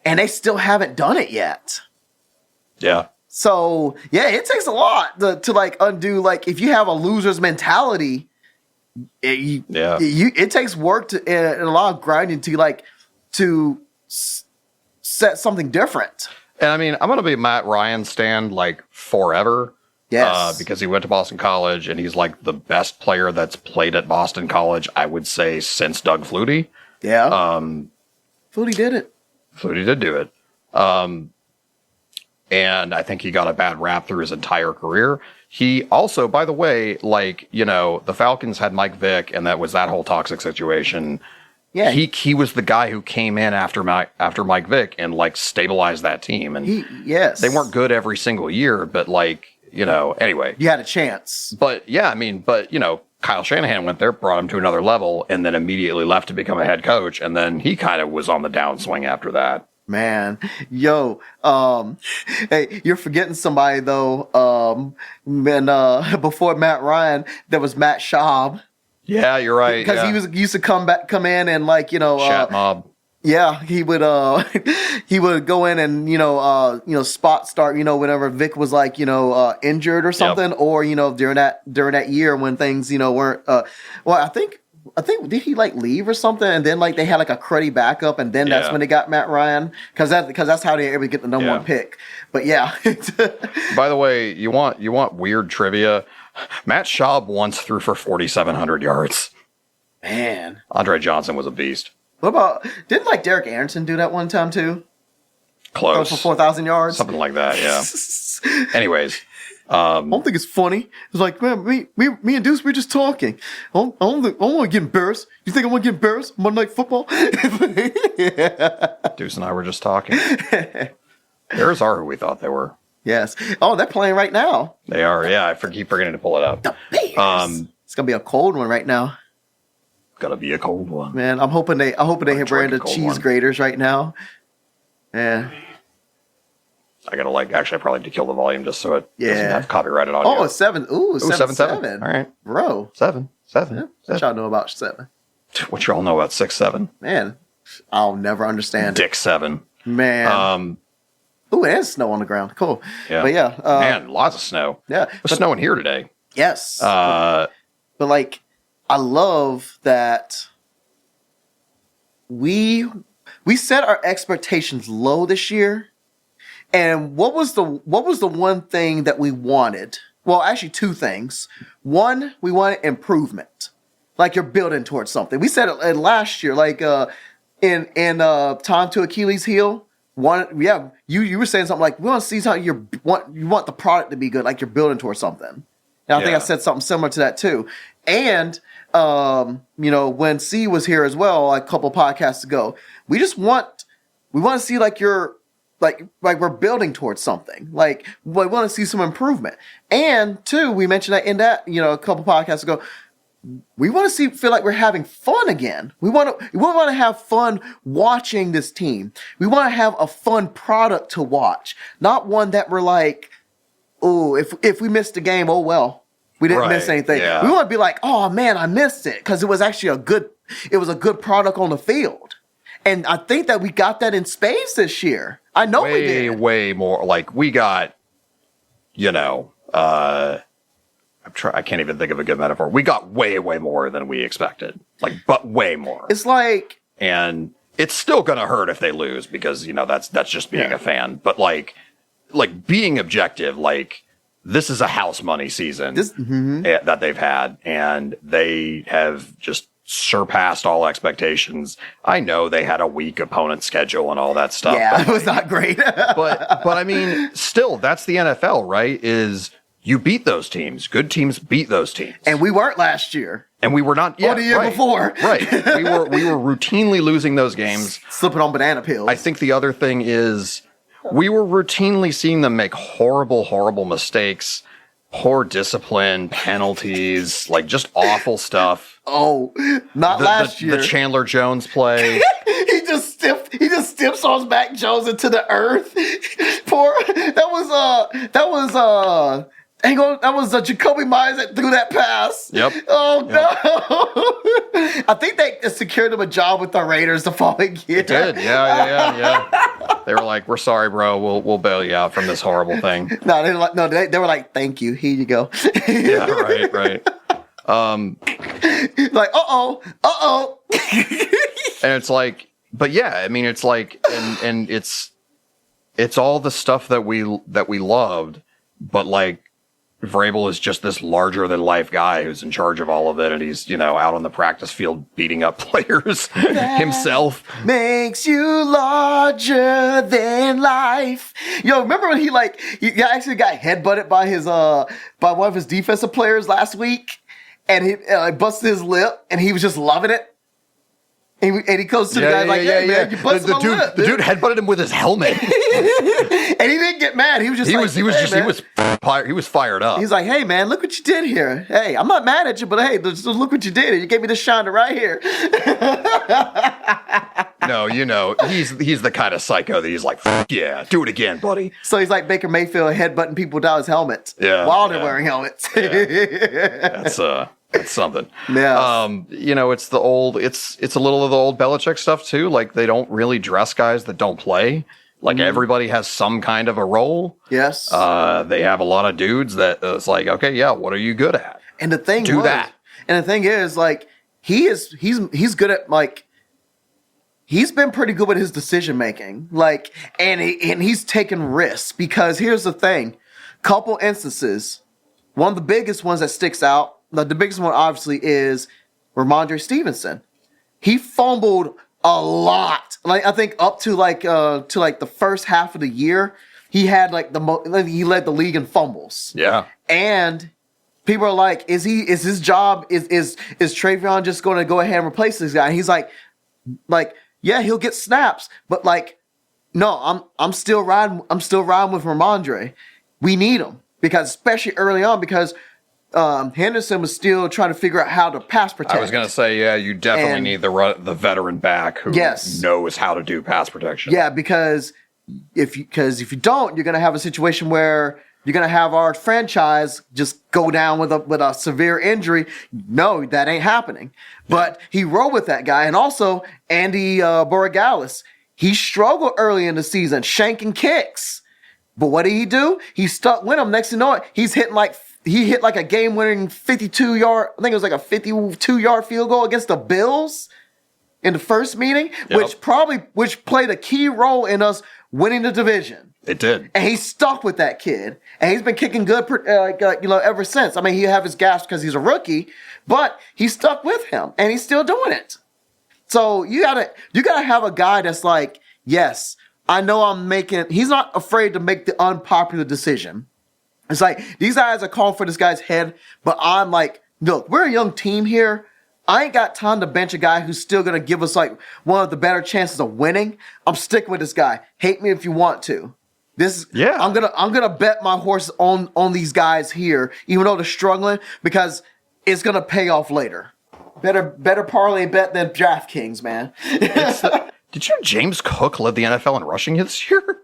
And they still haven't done it yet. Yeah. So yeah, it takes a lot to like undo. Like if you have a loser's mentality, it takes work and a lot of grinding to set something different. And I mean, I'm going to be Matt Ryan stan like forever. Yes. Because he went to Boston College and he's like the best player that's played at Boston College, I would say, since Doug Flutie. Yeah. Flutie did it. Flutie did do it. And I think he got a bad rap through his entire career. He also, by the way, like, the Falcons had Mike Vick, and that was that whole toxic situation. Yeah. He was the guy who came in after Mike Vick and like stabilized that team. And they weren't good every single year, but like, anyway. You had a chance. But yeah, I mean, Kyle Shanahan went there, brought him to another level, and then immediately left to become a head coach. And then he kind of was on the downswing after that. Man, hey, you're forgetting somebody though. Before Matt Ryan, there was Matt Schaub. Yeah, you're right. Because he used to come in and like Shat Mob. Yeah, he would go in and spot start whenever Vic was like injured or something. Yep. Or during that year when things weren't I think did he like leave or something, and then like they had like a cruddy backup, and then that's when they got Matt Ryan because that's how they were able to get the number one pick. But yeah. By the way, you want weird trivia? Matt Schaub once threw for 4,700 yards. Man, Andre Johnson was a beast. What about didn't like Derek Anderson do that one time too? Close for 4,000 yards, something like that. Yeah. Anyways. I don't think it's funny. It's like, man, me and Deuce, we're just talking. I don't want to get embarrassed. You think I want to get embarrassed Monday Night Football? Yeah. Deuce and I were just talking. Theirs are who we thought they were. Yes. Oh, they're playing right now. They are. Yeah, I keep forgetting to pull it up. The Bears. It's gonna be a cold one right now. Gonna be a cold one. Man, I'm hoping they hit wearing the cheese graters right now. Yeah. I gotta actually I probably need to kill the volume just so it doesn't have copyrighted audio. Oh, it's 7. Ooh, 7. All right. Bro. 7. Yeah. What y'all know about 7? What y'all know about 6-7? Man, I'll never understand Dick 7. Man. Ooh, and snow on the ground. Cool. Yeah. But yeah. Man, lots of snow. Yeah. It's snowing here today. Yes. But like, I love that we set our expectations low this year. And what was the one thing that we wanted? Well, actually, two things. One, we wanted improvement, like you're building towards something. We said it last year, like in Time to Achilles' Heel. You were saying something like we want to see how you want the product to be good, like you're building towards something. And I think I said something similar to that too. And when C was here as well, like a couple podcasts ago, we want to see like you're. Like we're building towards something. Like we want to see some improvement. And two, we mentioned that in that a couple podcasts ago. We want to feel like we're having fun again. We want to have fun watching this team. We want to have a fun product to watch, not one that we're like, oh, if we missed a game, oh well, we didn't miss anything. Yeah. We want to be like, oh man, I missed it because it was actually a good product on the field. And I think that we got that in spades this year. I know we did. Way more. Like, we got, I can't even think of a good metaphor. We got way more than we expected. Like, but way more. It's like... And it's still going to hurt if they lose because, that's just being a fan. But, like being objective, like, this is a house money season that they've had. And they have just surpassed all expectations. I know they had a weak opponent schedule and all that stuff. Yeah, it was not great. but I mean, still, that's the NFL, right? Is you beat those teams. Good teams beat those teams. And we weren't last year. And we were not. Yeah, or the year before. Right. We were routinely losing those games. Slipping on banana peels. I think the other thing is we were routinely seeing them make horrible mistakes, poor discipline, penalties, like just awful stuff. Oh, not last year. The Chandler Jones play. He just stiffs on Mac Jones into the earth. That was Jacoby Myers that threw that pass. Yep. Oh, no. I think they secured him a job with the Raiders the following year. It did. Yeah. They were like, "We're sorry, bro. We'll bail you out from this horrible thing." They were like, "Thank you. Here you go." Yeah, right. Like, uh-oh. And it's like, but yeah, I mean, it's like, and it's all the stuff that we loved, but like, Vrabel is just this larger than life guy who's in charge of all of it, and he's out on the practice field beating up players himself. Makes you larger than life. Yo, remember when he actually got headbutted by by one of his defensive players last week, and he busted his lip, and he was just loving it. And he goes to the guy man, you busted my lip. The dude headbutted him with his helmet. And he didn't get mad. He was just he was fired up. He's like, "Hey man, look what you did here. Hey, I'm not mad at you, but hey, just look what you did. You gave me this shine right here." No, he's the kind of psycho that he's like, "Yeah, do it again, buddy." So he's like Baker Mayfield headbutting people down his helmets while they're wearing helmets. That's something. Yeah. It's a little of the old Belichick stuff too. Like, they don't really dress guys that don't play. Like, everybody has some kind of a role. Yes. They have a lot of dudes that it's like, okay, yeah, what are you good at? And the thing that. And the thing is, like, he's good at, like, he's been pretty good with his decision making. Like, and he's taken risks, because here's the thing. Couple instances. One of the biggest ones that sticks out, the biggest one obviously is Ramondre Stevenson. He fumbled a lot. Like, I think up to the first half of the year, he had he led the league in fumbles. Yeah. And people are like, is his job, is Travion just going to go ahead and replace this guy? And he's like, yeah, he'll get snaps, but like, no, I'm still riding with Ramondre. We need him, because especially early on, because Henderson was still trying to figure out how to pass protect. I was going to say, yeah, you definitely need the veteran back who knows how to do pass protection. Yeah, because if you don't, you're going to have a situation where you're going to have our franchise just go down with a severe injury. No, that ain't happening. But he rolled with that guy. And also, Andy Borregales, he struggled early in the season, shanking kicks. But what did he do? He stuck with him. Next thing you know, he hit like a game-winning 52-yard, I think it was like a 52-yard field goal against the Bills in the first meeting, which played a key role in us winning the division. It did. And he stuck with that kid. And he's been kicking good ever since. I mean, he have his gaps because he's a rookie, but he stuck with him, and he's still doing it. So you gotta have a guy that's like, yes, I know he's not afraid to make the unpopular decision. It's like, these guys are calling for this guy's head, but I'm like, look, we're a young team here. I ain't got time to bench a guy who's still going to give us like one of the better chances of winning. I'm sticking with this guy. Hate me if you want to. I'm gonna bet my horse on these guys here, even though they're struggling, because it's gonna pay off later. Better parlay bet than DraftKings, man. Did you know James Cook led the NFL in rushing this year?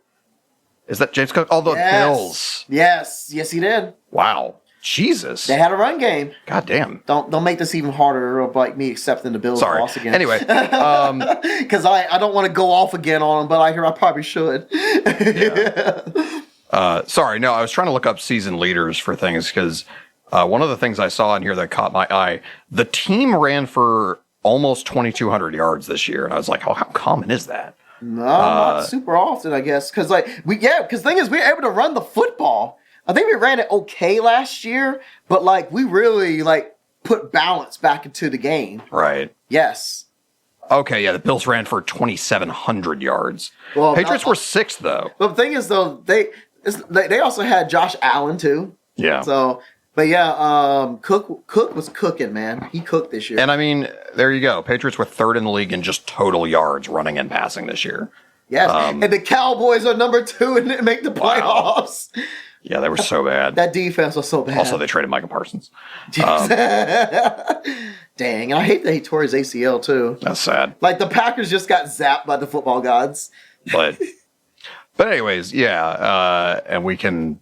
Is that James Cook? Oh, the Bills. Yes, he did. Wow. Jesus. They had a run game. God damn. Don't make this even harder of like me accepting the Bills loss again. Anyway. Because I don't want to go off again on them, but I probably should. Sorry, no, I was trying to look up season leaders for things because one of the things I saw in here that caught my eye, the team ran for almost 2,200 yards this year. And I was like, oh, how common is that? No, not super often, I guess. Because because the thing is, we were able to run the football. I think we ran it okay last year, but like we really like put balance back into the game. Right. Yes. Okay, yeah, the Bills ran for 2,700 yards. Well, Patriots were 6th, though. But the thing is, though, they also had Josh Allen, too. Yeah. So, but yeah, Cook was cooking, man. He cooked this year. And I mean, there you go. Patriots were 3rd in the league in just total yards running and passing this year. Yes, and the Cowboys are number 2 and didn't make the playoffs. Wow. Yeah, they were so bad. That defense was so bad. Also, they traded Micah Parsons. Dang, and I hate that he tore his ACL, too. That's sad. Like, the Packers just got zapped by the football gods. But anyways, yeah, and we can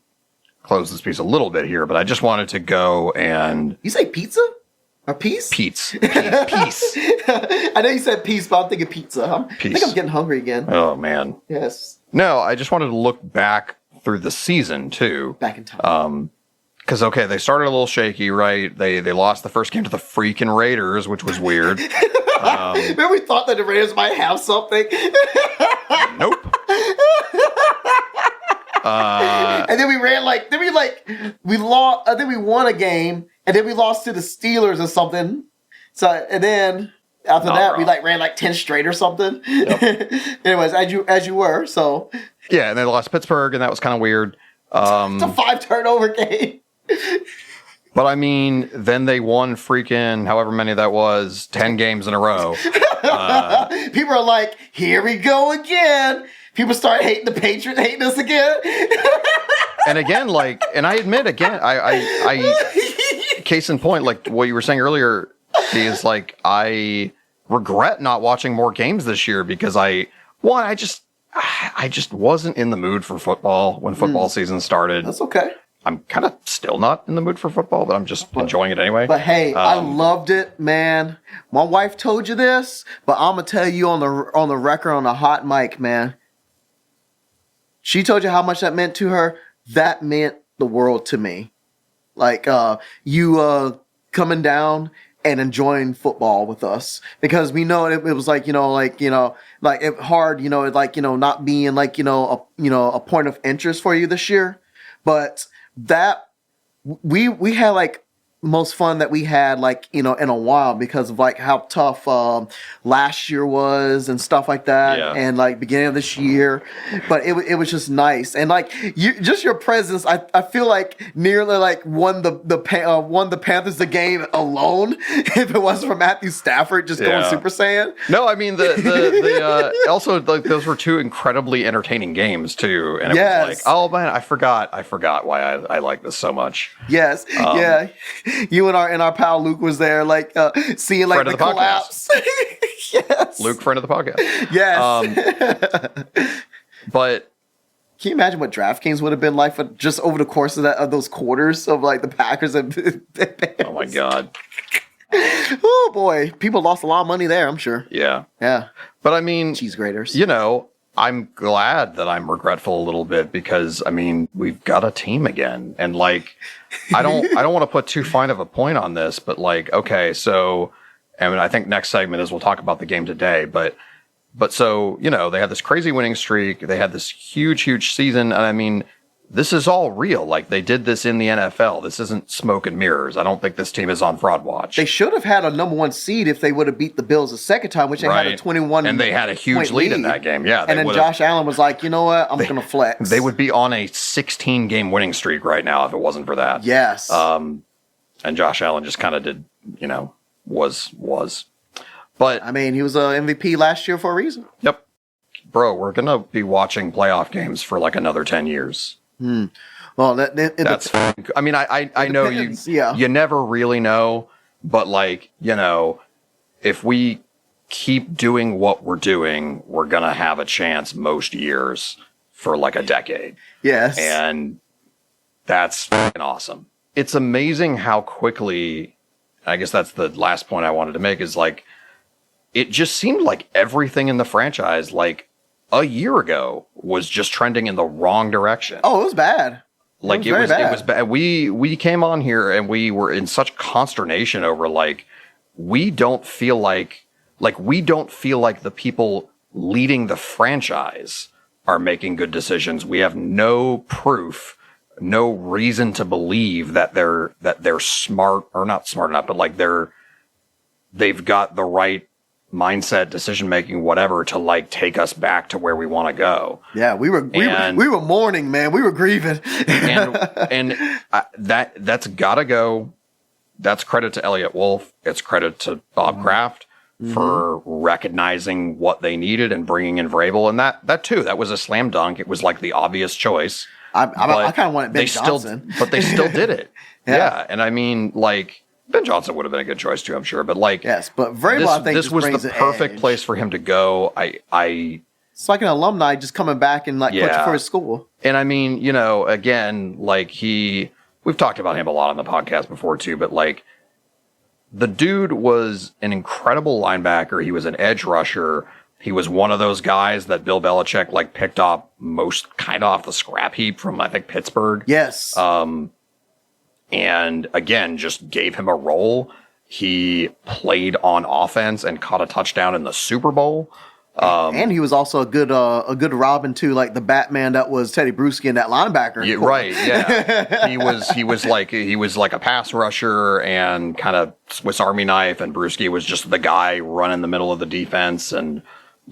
close this piece a little bit here, but I just wanted to go and... You say pizza? Or peace? Peace. Peace. I know you said peace, but I'm thinking pizza. I think I'm getting hungry again. Oh, man. Yes. No, I just wanted to look back through the season, too. Back in time. Because, okay, they started a little shaky, right? They lost the first game to the freaking Raiders, which was weird. Remember we thought that the Raiders might have something? Nope. And then we lost. I think we won a game, and then we lost to the Steelers or something. So, and then after that, we ran 10 straight or something. Yep. Anyways, as you were, so. Yeah, and they lost Pittsburgh, and that was kind of weird. It's a 5 turnover game. But I mean, then they won freaking however many that was, 10 games in a row. People are like, here we go again. People start hating the Patriots, hating us again. And again, and I admit again, I case in point, like what you were saying earlier, is like, I regret not watching more games this year because I just wasn't in the mood for football when football season started. That's okay. I'm kind of still not in the mood for football, but I'm just enjoying it anyway. But hey, I loved it, man. My wife told you this, but I'm gonna tell you on the record, on the hot mic, man. She told you how much that meant to her. That meant the world to me. Like you coming down and enjoying football with us, because we know it was like it hard, not being a point of interest for you this year, but that we had like most fun that we had in a while because of like how tough last year was and stuff like that, and like beginning of this year. But it was just nice, and like your presence, I feel like nearly like won the Panthers the game alone if it wasn't for Matthew Stafford just going Super Saiyan. No, I mean the also like those were 2 incredibly entertaining games too, and it was like, oh man, I forgot why I like this so much. Yes, yeah. You and our pal Luke was there, like seeing like the collapse. Yes, Luke, friend of the podcast. Yes, but can you imagine what DraftKings would have been like for just over the course of those quarters of like the Packers and the Bears? Oh my god! Oh boy, people lost a lot of money there, I'm sure. Yeah. But I mean, cheese graters. I'm glad that I'm regretful a little bit because I mean we've got a team again, and like I don't want to put too fine of a point on this, but like okay, so I mean I think next segment is we'll talk about the game today, but so they had this crazy winning streak, they had this huge season, and I mean this is all real. Like they did this in the NFL. This isn't smoke and mirrors. I don't think this team is on fraud watch. They should have had a number 1 seed if they would have beat the Bills the second time, which they had a 21 and they had a huge lead in that game. Yeah, and then Josh Allen was like, you know what, I'm gonna flex. They would be on a 16 game winning streak right now if it wasn't for that. Yes. And Josh Allen just kind of did, was. But I mean, he was an MVP last year for a reason. Yep. Bro, we're gonna be watching playoff games for like another 10 years. Well, that's. I mean, I know you never really know, but like if we keep doing what we're doing, we're gonna have a chance most years for like a decade. Yes, and that's fucking awesome. it's amazing how quickly, I guess that's the last point I wanted to make, is like, it just seemed like everything in the franchise, like a year ago, was just trending in the wrong direction. Oh, it was bad. Like it was bad. We came on here and we were in such consternation over like, we don't feel like the people leading the franchise are making good decisions. We have no proof, no reason to believe that they're smart, or not smart enough, but like they've got the right mindset, decision making, whatever, to like take us back to where we want to go. Yeah, we were mourning, man. We were grieving, and that's gotta go. That's credit to Elliot Wolf. It's credit to Bob Kraft for recognizing what they needed and bringing in Vrabel. And that too, that was a slam dunk. It was like the obvious choice. I kind of wanted Ben Johnson. But they still did it. Yeah. And I mean, like, Ben Johnson would have been a good choice too, I'm sure. But like, yes, but Vrabel, I think this was the perfect edge. place for him to go. It's like an alumni just coming back and like coaching for his school. And I mean, you know, again, like we've talked about him a lot on the podcast before too, but like, the dude was an incredible linebacker. He was an edge rusher. He was one of those guys that Bill Belichick like picked up most kind of off the scrap heap from, I think, Pittsburgh. Yes. And again, just gave him a role. He played on offense and caught a touchdown in the Super Bowl. And he was also a good Robin too, like the Batman that was Teddy Bruschi and that linebacker. Yeah, right. Yeah. he was like a pass rusher and kind of Swiss Army knife, and Bruschi was just the guy running the middle of the defense and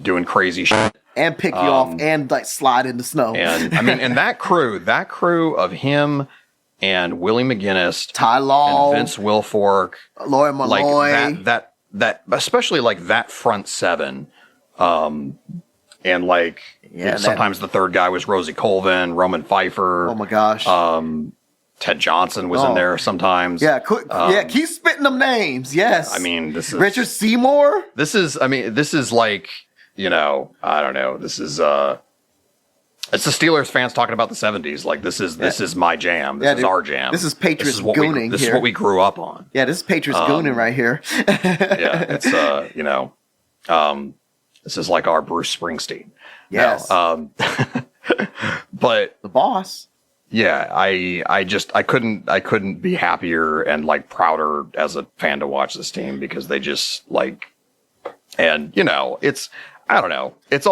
doing crazy shit. And pick you off and like slide in the snow. And I mean, and that crew of him and Willie McGinnis, Ty Law, and Vince Wilfork, Lloyd Malloy, like that especially like that front seven. And like sometimes the third guy was Rosie Colvin, Roman Pfeiffer. Oh my gosh. Ted Johnson was in there sometimes. Yeah, keep spitting them names. Yes. I mean, this is Richard Seymour. This is like, you know, I don't know. This is it's the Steelers fans talking about the 70s. Like this is my jam. This is our jam. This is Patriots gooning. This is what we grew up on. Yeah, this is Patriots gooning right here. Yeah, it's you know, this is like our Bruce Springsteen. Yes. No, but the boss. Yeah, I couldn't be happier and like prouder as a fan to watch this team, because they just like, and you know, I don't know. It's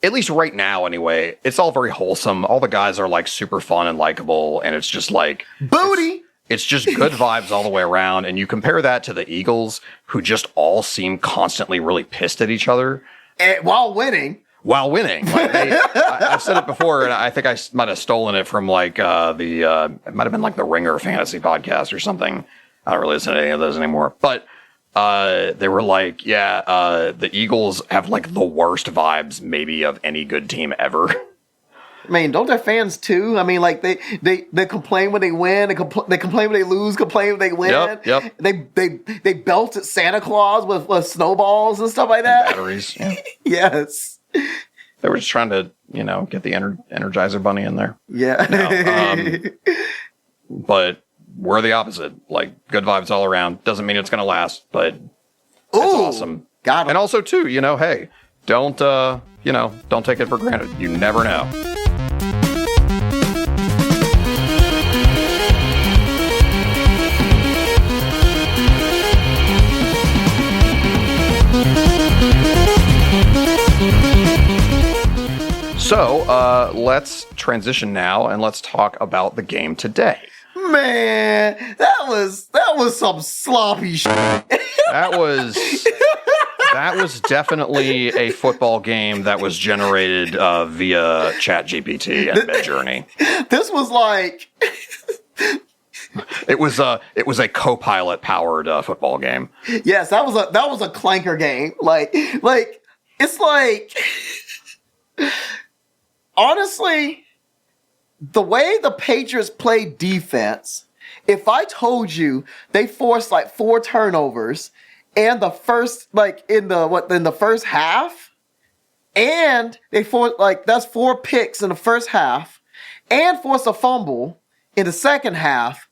at least right now anyway, it's all very wholesome. All the guys are like super fun and likable, and it's just like booty. It's just good vibes all the way around. And you compare that to the Eagles, who just all seem constantly really pissed at each other. While winning. Like I've said it before, and I think I might have stolen it from like it might have been like the Ringer Fantasy podcast or something. I don't really listen to any of those anymore. But they were like, the Eagles have like the worst vibes maybe of any good team ever. I mean, don't their fans too? I mean, like they complain when they win, they complain when they lose, complain when they win. Yep. They belt at Santa Claus with snowballs and stuff like that. And batteries. Yeah. Yes. They were just trying to, you know, get the Energizer Bunny in there. Yeah. No, but we're the opposite. Like, good vibes all around. Doesn't mean it's going to last, but it's awesome. Got it. And also, too, you know, hey, don't take it for granted. You never know. So, let's transition now and let's talk about the game today. Man, that was some sloppy shit. That was definitely a football game that was generated via ChatGPT and Midjourney. This was like it was a Copilot powered football game. Yes, that was a clanker game. Like it's like honestly, the way the Patriots play defense, if I told you they forced like 4 turnovers and the first in the first half, and they forced that's 4 picks in the first half, and forced a fumble in the second half,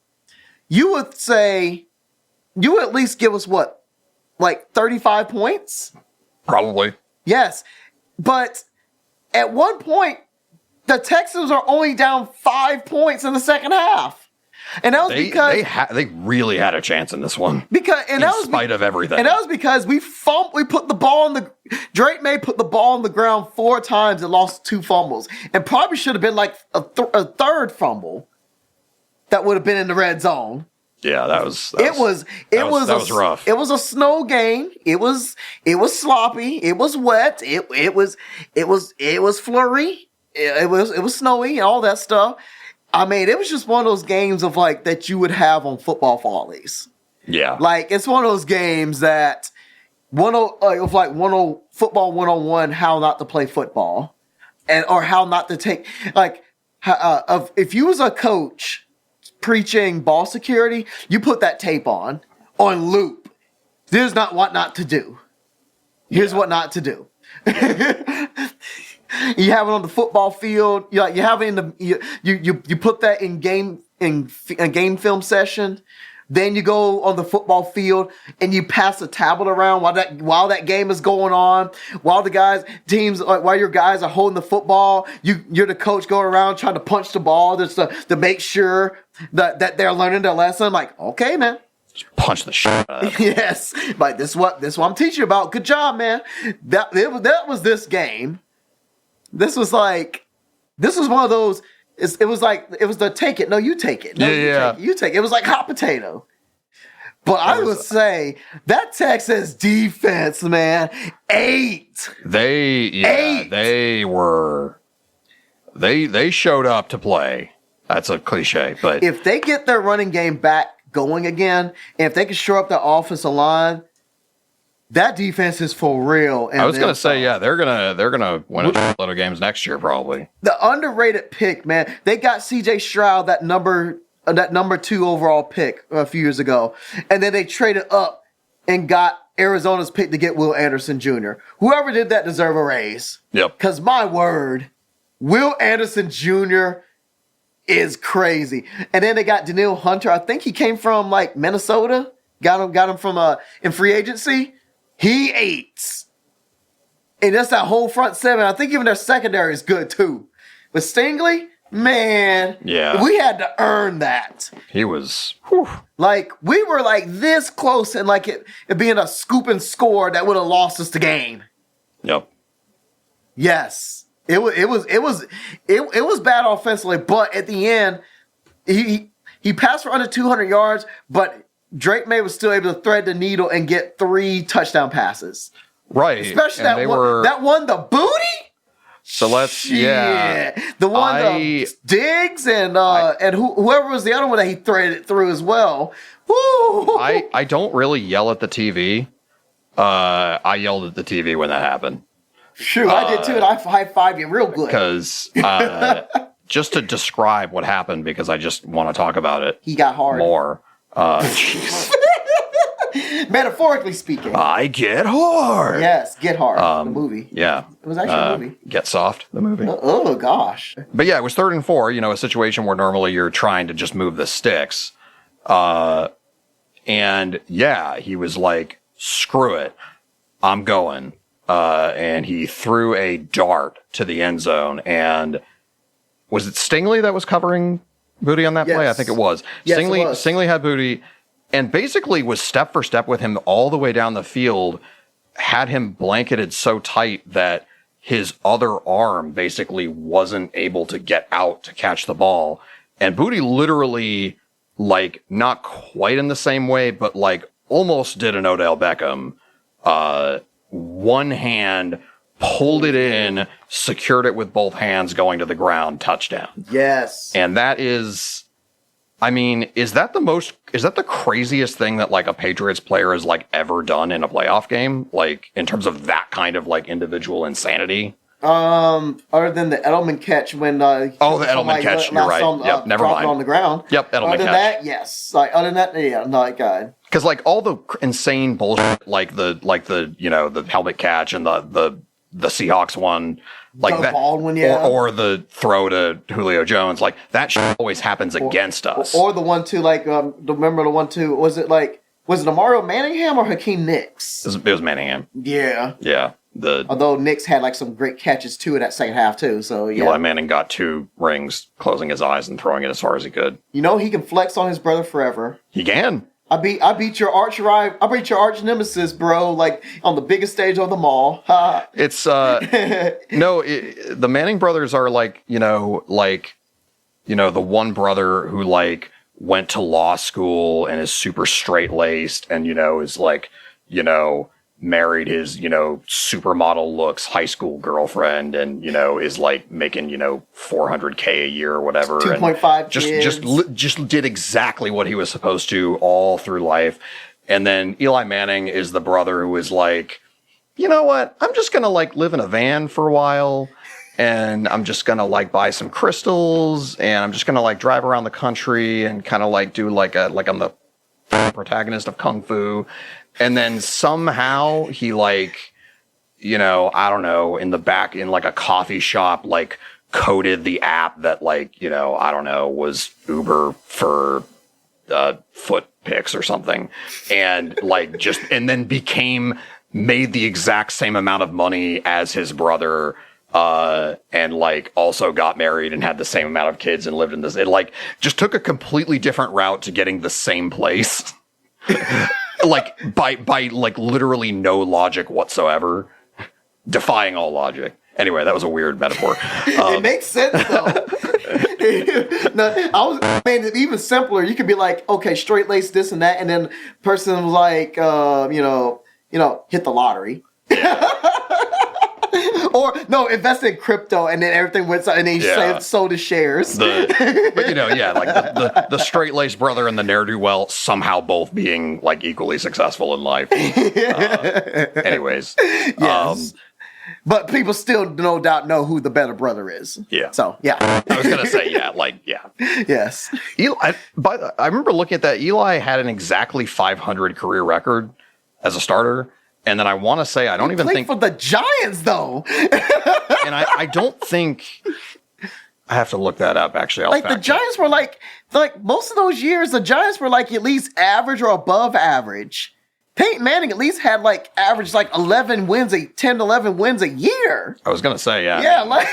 you would say you would at least give us what, like 35 points? Probably. Yes. But at one point, the Texans are only down 5 points in the second half. And that was because they really had a chance in this one. In spite of everything. And that was because we put the ball Drake Maye put the ball on the ground 4 times and lost 2 fumbles. And probably should have been like a third fumble that would have been in the red zone. Yeah, that was rough. It was a snow game. It was sloppy. It was wet. It was flurry. It was snowy and all that stuff. I mean, it was just one of those games of like that you would have on football follies. Yeah. Like it's one of those games that football 101, how not to play football. Or how not to take if you was a coach preaching ball security, you put that tape on loop. Here's not what not to do. Here's what not to do. You have it on the football field. You have it in you put that in a game film session. Then you go on the football field and you pass the tablet around while that game is going on. While your guys are holding the football, you're the coach going around trying to punch the ball just to make sure that they're learning their lesson. Like, okay, man. Just punch the shit out of it. Yes, like this what I'm teaching you about. Good job, man. That was this game. This was one of those. It was the take it. No, you take it. No, you take it. It was like hot potato. But I would say that Texas defense, man, 8. They showed up to play. That's a cliche, but if they get their running game back going again, and if they can shore up the offensive line, that defense is for real. I was going to say, they're gonna win a lot of games next year, probably. The underrated pick, man. They got C.J. Stroud, that number 2 overall pick a few years ago, and then they traded up and got Arizona's pick to get Will Anderson Jr. Whoever did that deserve a raise. Yep. Because my word, Will Anderson Jr. is crazy. And then they got Daniil Hunter. I think he came from like Minnesota. Got him from in free agency. He eats. And that's that whole front 7. I think even their secondary is good too. But Stingley, man, we had to earn that. He was, like we were like this close, and like it being a scoop and score that would have lost us the game. Yep. Yes, it was bad offensively, but at the end, he passed for under 200 yards, but Drake Maye was still able to thread the needle and get 3 touchdown passes. Right. Especially that one, the booty. So the one, the Diggs and whoever was the other one that he threaded through as well. Woo! I don't really yell at the TV. I yelled at the TV when that happened. Shoot, I did too, and I high-fived you real good. Because just to describe what happened, because I just want to talk about it. He got hard. More. Jeez. Metaphorically speaking. I Get Hard. Yes, Get Hard, the movie. Yeah. It was actually a movie. Get Soft, the movie. Oh, gosh. But yeah, it was 3rd and 4, a situation where normally you're trying to just move the sticks. And yeah, he was like, screw it. I'm going. And he threw a dart to the end zone. And was it Stingley that was covering Boutteal on that play? I think it was. Yes, Stingley had Boutteal and basically was step for step with him all the way down the field, had him blanketed so tight that his other arm basically wasn't able to get out to catch the ball. And Boutteal literally, like, not quite in the same way, but like almost did an Odell Beckham. One hand, pulled it in, secured it with both hands going to the ground, touchdown. Yes. And that is, I mean, is that the craziest thing that like a Patriots player has like ever done in a playoff game? Like in terms of that kind of like individual insanity? Other than the Edelman catch when the Edelman catch, you're right. Yep, never mind. On the ground. Yep, Edelman catch. Other than that, yes. Like other than that, yeah, not good. Because like all the insane bullshit, like the helmet catch and the the Seahawks one, like the that, Baldwin, yeah. or the throw to Julio Jones, like that shit always happens against us. Or the one too, like remember the one too? Was it Mario Manningham or Hakeem Nicks? It was Manningham. Yeah. Yeah. Although Nicks had like some great catches too in that second half too. So yeah. Eli Manning got 2 rings, closing his eyes and throwing it as far as he could. You know he can flex on his brother forever. He can. I beat your arch rival. I beat your arch nemesis, bro. Like on the biggest stage of them all. It's the Manning brothers are like the one brother who like went to law school and is super straight laced and is like married his supermodel looks high school girlfriend and is like making $400K a year or whatever. 2.5 just did exactly what he was supposed to all through life. And then Eli Manning is the brother who is like, you know what? I'm just gonna like live in a van for a while, and I'm just gonna like buy some crystals, and I'm just gonna like drive around the country and kind of like do like I'm the protagonist of Kung Fu. And then somehow he like, I don't know, in the back in like a coffee shop, like coded the app that like, I don't know, was Uber for foot pics or something. And like and then made the exact same amount of money as his brother, and like also got married and had the same amount of kids and lived in this. It like just took a completely different route to getting the same place. Like by like literally no logic whatsoever, defying all logic. Anyway, that was a weird metaphor. It makes sense though. No, I made it even simpler. You could be like, okay, straight lace this and that, and then person was like, hit the lottery. Or no, invest in crypto and then everything went and then he sold his shares. Like the straight laced brother and the ne'er do well somehow both being like equally successful in life. Anyways, yes. But people still no doubt know who the better brother is. Yeah. So yeah, I was gonna say yeah. Yes. Eli, I remember looking at that. Eli had an exactly 500 career record as a starter. And then I want to say, I don't even think for the Giants though. And I don't think I have to look that up. Actually, like the Giants were like most of those years, the Giants were like at least average or above average. Peyton Manning at least had like average like 10 to 11 wins a year. I was gonna say, yeah. Yeah, like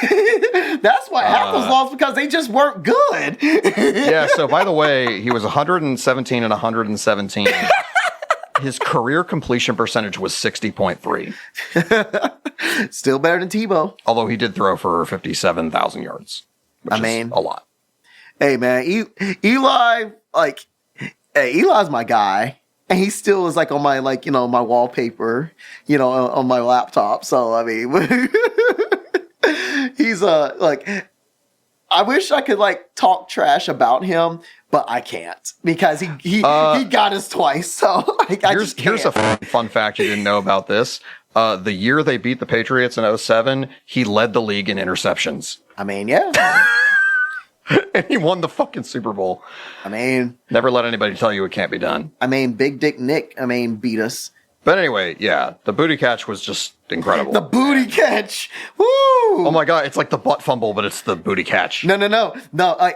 that's why half was lost because they just weren't good. Yeah. So by the way, he was 117 and 117. His career completion percentage was 60.3. Still better than Tebow. Although he did throw for 57,000 yards. Which is a lot. Hey, man. Eli, Eli's my guy. And he still is like on my, my wallpaper, on my laptop. So, I mean, he's I wish I could talk trash about him, but I can't because he got us twice. So here's a fun fact you didn't know about this. The year they beat the Patriots in 2007, he led the league in interceptions. I mean, yeah. And he won the fucking Super Bowl. I mean, never let anybody tell you it can't be done. I mean, Big Dick Nick, beat us. But anyway, yeah, the Boutte Catch was just incredible. The Boutte Catch, woo! Oh my god, it's like the butt fumble, but it's the Boutte Catch. No.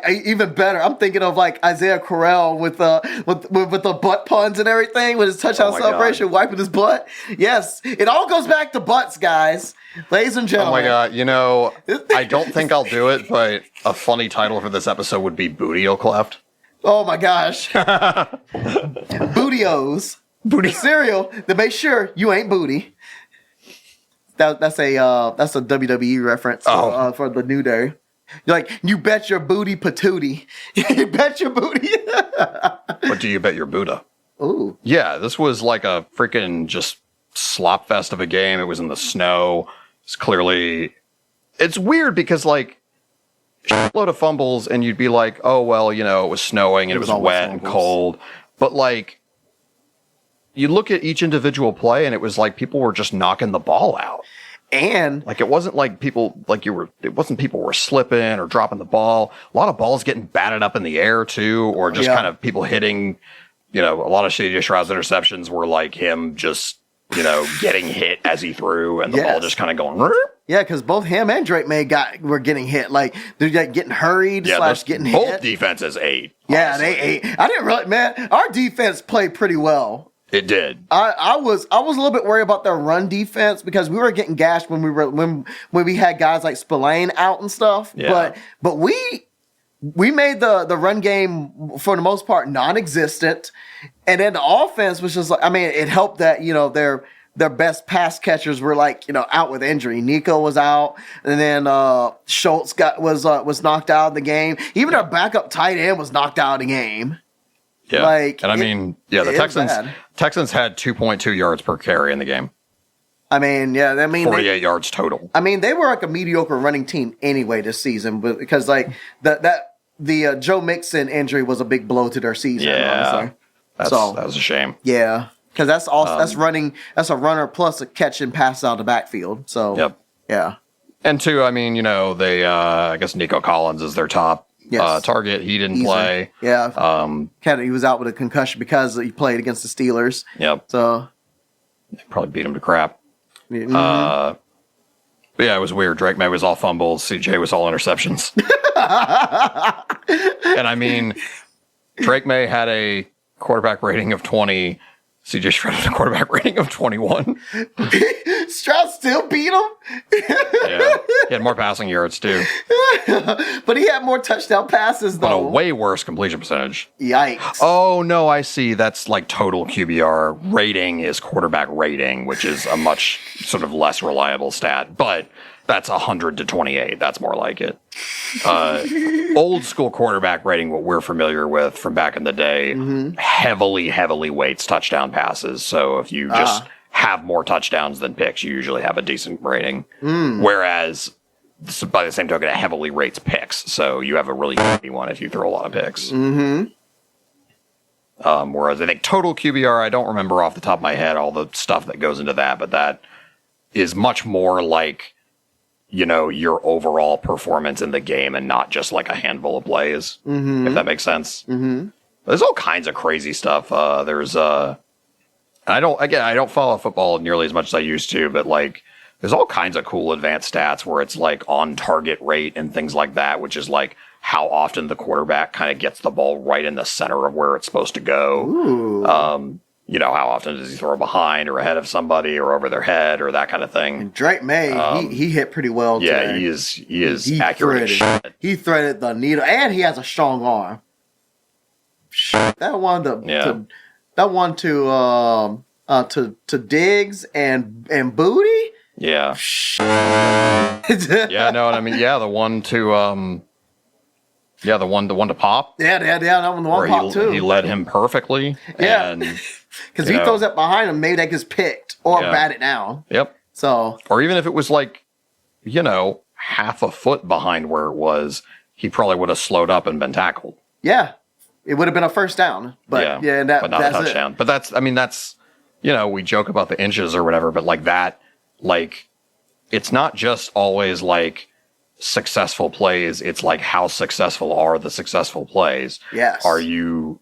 Even better. I'm thinking of Isaiah Correll with the butt puns and everything with his touchdown celebration, wiping his butt. Yes, it all goes back to butts, guys, ladies and gentlemen. Oh my god, I don't think I'll do it, but a funny title for this episode would be Boutteal Cleft. Oh my gosh, Boutteos. Booty cereal to make sure you ain't booty. That's a WWE reference for the New Day. You're like, you bet your booty patootie. You bet your booty. What do you bet your Buddha? Ooh. Yeah, this was like a freaking just slop fest of a game. It was in the snow. It's weird because shitload of fumbles and you'd be like, oh well, it was snowing and it was wet and cold. But you look at each individual play and it was like people were just knocking the ball out. And it wasn't like people were slipping or dropping the ball. A lot of balls getting batted up in the air too, or just kind of people hitting, a lot of shady Shroud's interceptions were like him just getting hit as he threw and the ball just kind of going. Rrr. Yeah, because both him and Drake Maye were getting hit. Like, they're getting hurried / getting hit. Both defenses ate. Yeah, honestly. they ate. I didn't really, man, our defense played pretty well. It did. I was a little bit worried about their run defense because we were getting gashed when we had guys like Spillane out and stuff. Yeah. But we made the run game for the most part non-existent, and then the offense was just like, I mean, it helped that their best pass catchers were out with injury. Nico was out, and then Schultz was knocked out of the game. Even our backup tight end was knocked out of the game. Yeah, the Texans had 2.2 yards per carry in the game. 48 yards total. I mean, they were like a mediocre running team anyway this season, but because the Joe Mixon injury was a big blow to their season. Yeah, that was a shame. Yeah, because that's a runner plus a catch and pass out of the backfield. So yep, yeah. And two, I mean, they I guess Nico Collins is their top target. He didn't play. Yeah. He was out with a concussion because he played against the Steelers. Yep. So they probably beat him to crap. Mm-hmm. But yeah, it was weird. Drake Maye was all fumbles. CJ was all interceptions. And I mean, Drake Maye had a quarterback rating of 20. CJ Stroud had a quarterback rating of 21. Stroud still beat him? Yeah. He had more passing yards, too. But he had more touchdown passes, though. But a way worse completion percentage. Yikes. Oh, no, I see. That's like total QBR. Rating is quarterback rating, which is a much sort of less reliable stat. But that's 100 to 28. That's more like it. Old school quarterback rating, what we're familiar with from back in the day, heavily weights touchdown passes. So if you just have more touchdowns than picks, you usually have a decent rating. Whereas by the same token, it heavily rates picks. So you have a really good one if you throw a lot of picks. Whereas I think total QBR, I don't remember off the top of my head all the stuff that goes into that, but that is much more like your overall performance in the game and not just like a handful of plays, if that makes sense. There's all kinds of crazy stuff. I don't follow football nearly as much as I used to, but like there's all kinds of cool advanced stats where it's like on target rate and things like that, which is like how often the quarterback kind of gets the ball right in the center of where it's supposed to go. How often does he throw behind or ahead of somebody or over their head or that kind of thing. And Drake Maye, he hit pretty well today. Yeah, he is accurate as shit. He threaded the needle, and he has a strong arm. That one to Diggs and Boutte. Yeah. Yeah, no, I mean, yeah, the one to Pop. Yeah, that one Pop too. He led him perfectly. Yeah. Because he throws it behind him, maybe that gets picked or batted down. Yep. So, or even if it was like, half a foot behind where it was, he probably would have slowed up and been tackled. Yeah. It would have been a first down. But but not a touchdown. But that's we joke about the inches or whatever, but like that, like it's not just always like successful plays. It's like how successful are the successful plays? Yes. Are you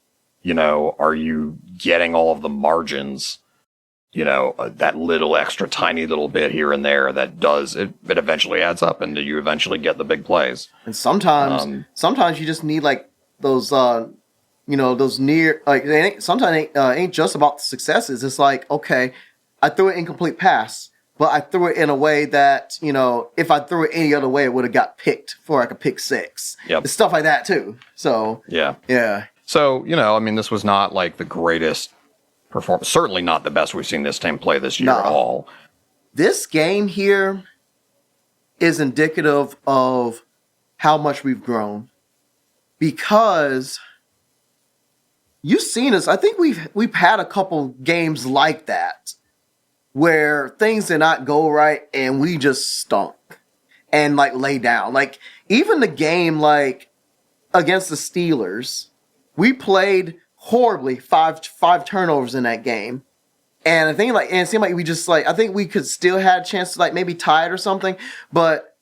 getting all of the margins, that little extra tiny little bit here and there that it eventually adds up and you eventually get the big plays. And sometimes you just need like those, those near, like sometimes it ain't just about the successes. It's like, okay, I threw an incomplete pass, but I threw it in a way that, if I threw it any other way, it would have got picked for like a pick six. Yep. It's stuff like that too. So, yeah. So, this was not like the greatest performance. Certainly not the best we've seen this team play this year at all. This game here is indicative of how much we've grown. Because you've seen us. I think we've had a couple games like that where things did not go right and we just stunk and like lay down. Like even the game like against the Steelers, we played horribly, five turnovers in that game. And I think it seemed like we just I think we could still had a chance to maybe tie it or something, but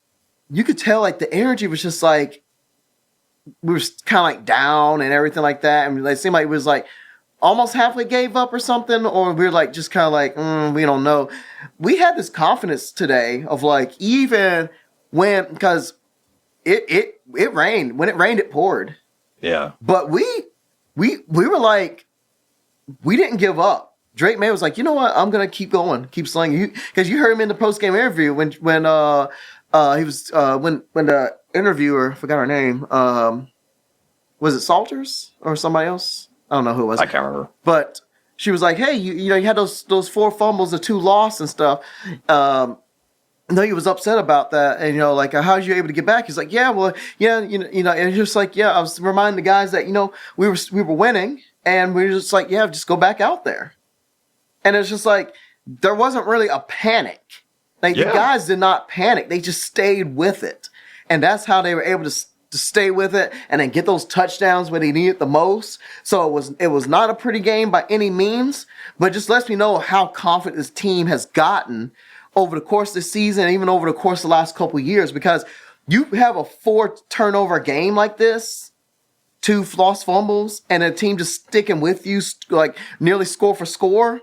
you could tell the energy was just we were kind of down and everything like that. And it seemed like it was almost halfway gave up or something, or we're like just kind of like we don't know. We had this confidence today of like even when because it rained. When it rained, it poured. Yeah. But we were like we didn't give up. Drake Maye was like, you know what? I'm gonna keep going, keep slinging. Because you heard him in the post game interview when he was when the interviewer, I forgot her name, was it Salters or somebody else? I don't know who it was. I can't remember. But she was like, hey, you know, you had those 4 fumbles, the 2 lost and stuff. No, he was upset about that, and you know, like, how you able to get back? He's like, yeah, well, yeah, you know, and he's just like, yeah, I was reminding the guys that, you know, we were winning, and we were just like, yeah, just go back out there. And it's just like, there wasn't really a panic. Like, the guys did not panic. They just stayed with it. And that's how they were able to stay with it and then get those touchdowns when they needed the most. So it was not a pretty game by any means, but just lets me know how confident this team has gotten over the course of the season and even over the course of the last couple of years. Because you have a 4 turnover game like this, 2 lost fumbles, and a team just sticking with you, like nearly score for score,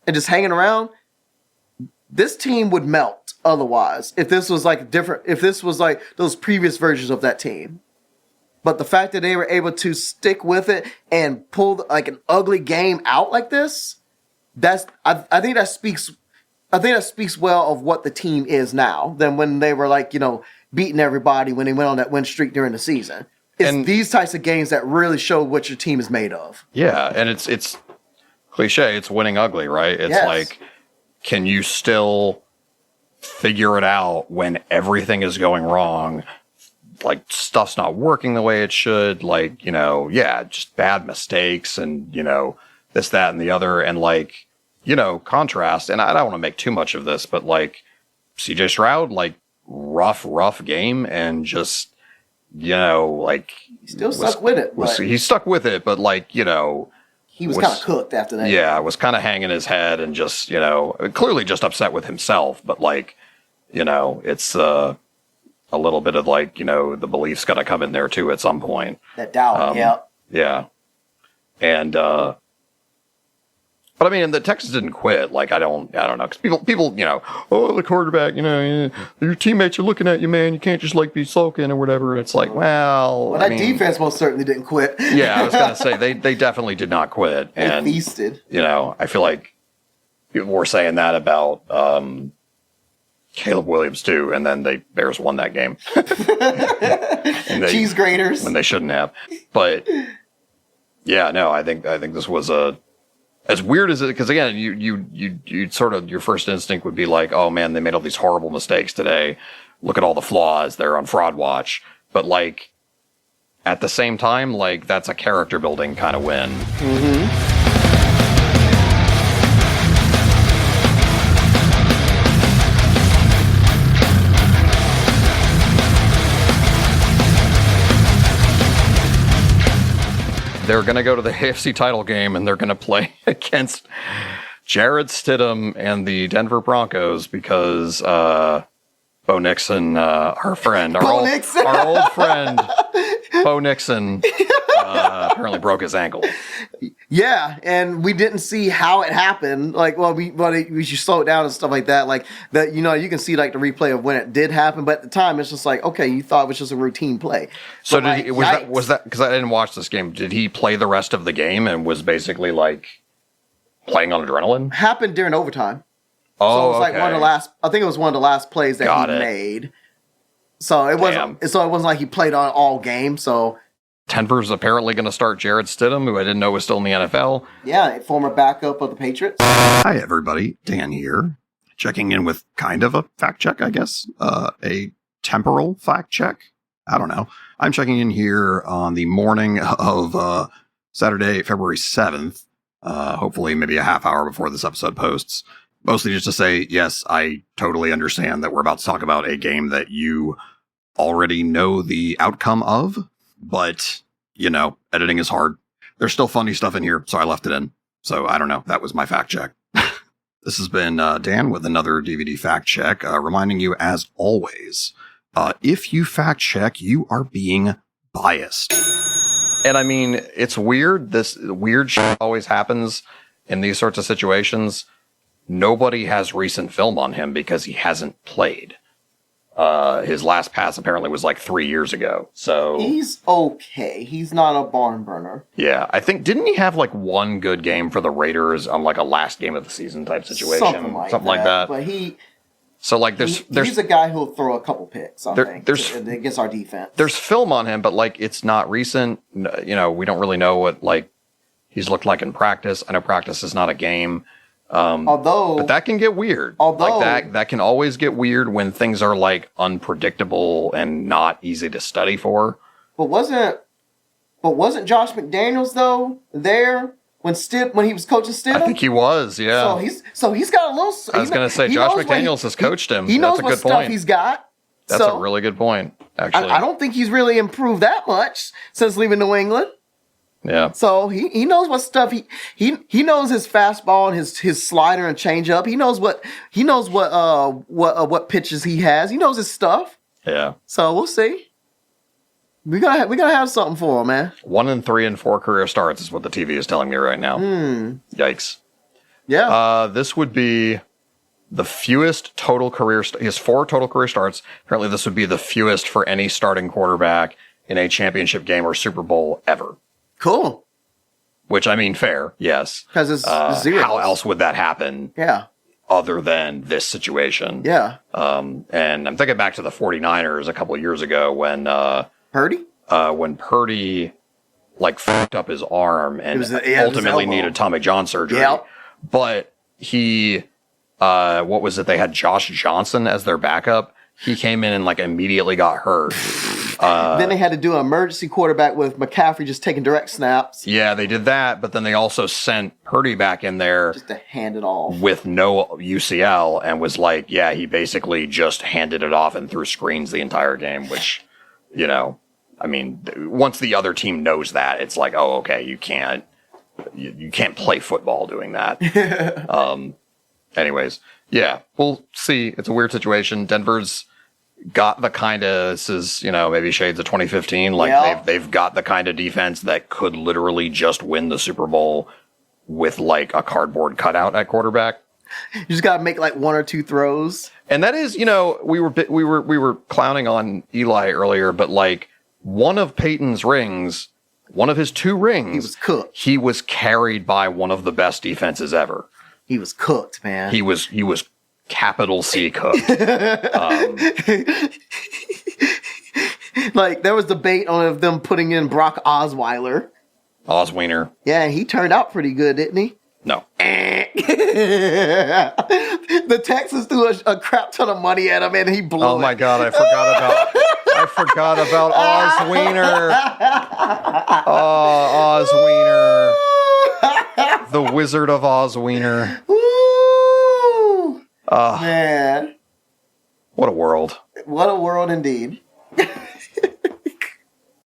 and just hanging around, this team would melt otherwise if this was like those previous versions of that team. But the fact that they were able to stick with it and pull like an ugly game out like this, I think that speaks well of what the team is now than when they were like, you know, beating everybody when they went on that win streak during the season. It's these types of games that really show what your team is made of. Yeah, and it's cliche, it's winning ugly, right? It's like, can you still figure it out when everything is going wrong? Like, stuff's not working the way it should. Like, you know, just bad mistakes and, you know, this, that, and the other. And, like, you know, contrast. And I don't want to make too much of this, but, like, CJ Stroud, like, rough game. And just, you know, like... He still stuck with it. He stuck with it, but, like, you know... He was kind of cooked after that. Yeah, was kind of hanging his head and just, you know, clearly just upset with himself. But, like, you know, it's a little bit of, like, you know, the belief's got to come in there, too, at some point. That doubt, Yeah. And, but I mean, the Texans didn't quit. Like, I don't know. Because people, you know, oh, the quarterback, you know, your teammates are looking at you, man. You can't just, like, be sulking or whatever. It's like, well, that defense most certainly didn't quit. Yeah, I was going to say, they definitely did not quit. And, they feasted. You know, I feel like people were saying that about Caleb Williams, too. And then the Bears won that game. Cheese graters. When they shouldn't have. But, yeah, no, I think this was as weird as it, because again, you sort of, your first instinct would be like, oh man, they made all these horrible mistakes today. Look at all the flaws. They're on fraud watch. But like, at the same time, like, that's a character building kind of win. Mm-hmm. They're going to go to the AFC title game and they're going to play against Jarrett Stidham and the Denver Broncos because Bo Nixon, our friend, our old friend, Bo Nixon, apparently broke his ankle. Yeah, and we didn't see how it happened. Like, we should slow it down and stuff like that. Like that, you know, you can see like the replay of when it did happen, but at the time it's just like, okay, you thought it was just a routine play. So was that because I didn't watch this game? Did he play the rest of the game and was basically like playing on adrenaline? Happened during overtime. Oh, so it was like one of the last. I think it was one of the last plays that he made. So it wasn't. So it wasn't like he played on all game. So. Denver's apparently going to start Jarrett Stidham, who I didn't know was still in the NFL. Yeah, former backup of the Patriots. Hi, everybody. Dan here. Checking in with kind of a fact check, I guess. A temporal fact check. I don't know. I'm checking in here on the morning of Saturday, February 7th. Hopefully maybe a half hour before this episode posts. Mostly just to say, yes, I totally understand that we're about to talk about a game that you already know the outcome of. But, you know, editing is hard. There's still funny stuff in here, so I left it in. So, I don't know. That was my fact check. This has been Dan with another DVD fact check, reminding you, as always, if you fact check, you are being biased. And I mean, it's weird. This weird shit always happens in these sorts of situations. Nobody has recent film on him because he hasn't played. His last pass apparently was like 3 years ago. So he's okay. He's not a barn burner. Yeah, I think, didn't he have like one good game for the Raiders on like a last game of the season type situation? Something like that. But he's a guy who'll throw a couple picks, I think, against our defense. There's film on him, but like it's not recent. You know, we don't really know what like he's looked like in practice. I know practice is not a game. But that can get weird. That can always get weird when things are like unpredictable and not easy to study for. But wasn't Josh McDaniels though there when he was coaching Stidham? I think he was, yeah. So he's got a little. I was going to say Josh McDaniels has coached him. He knows That's a what good stuff point. He's got. That's a really good point. Actually, I don't think he's really improved that much since leaving New England. Yeah. So he knows what stuff he knows his fastball and his slider and changeup. He knows what pitches he has. He knows his stuff. Yeah. So we'll see. We gotta have something for him, man. 1 in 3 and 4 career starts is what the TV is telling me right now. Yikes. Yeah. This would be the fewest total career. He has 4 total career starts. Apparently, this would be the fewest for any starting quarterback in a championship game or Super Bowl ever. Cool. Which, I mean, fair, yes. Because it's zero. How else would that happen? Yeah. Other than this situation. Yeah. And I'm thinking back to the 49ers a couple of years ago when Purdy? When Purdy like fucked up his arm and ultimately needed Tommy John surgery. Yep. But he what was it? They had Josh Johnson as their backup. He came in and like immediately got hurt. Then they had to do an emergency quarterback with McCaffrey just taking direct snaps. Yeah, they did that, but then they also sent Purdy back in there just to hand it off with no UCL and was like, yeah, he basically just handed it off and threw screens the entire game, which, you know, I mean, once the other team knows that, it's like, oh, okay, you can't play football doing that. Anyways, yeah, we'll see. It's a weird situation. Denver's got the kind of, this is, you know, maybe shades of 2015. Like they've got the kind of defense that could literally just win the Super Bowl with like a cardboard cutout at quarterback. You just got to make like 1 or 2 throws. And that is, you know, we were clowning on Eli earlier, but like one of Peyton's rings, one of his 2 rings, he was cooked. He was carried by one of the best defenses ever. He was cooked, man. He was capital C cooked. Like there was debate on them putting in Brock Osweiler. Osweiler. Yeah, he turned out pretty good, didn't he? No. The Texans threw a crap ton of money at him and he blew it. Oh my God, I forgot about Osweiler. Oh, Osweiler. The Wizard of Osweiler. Ooh, man. What a world. What a world indeed.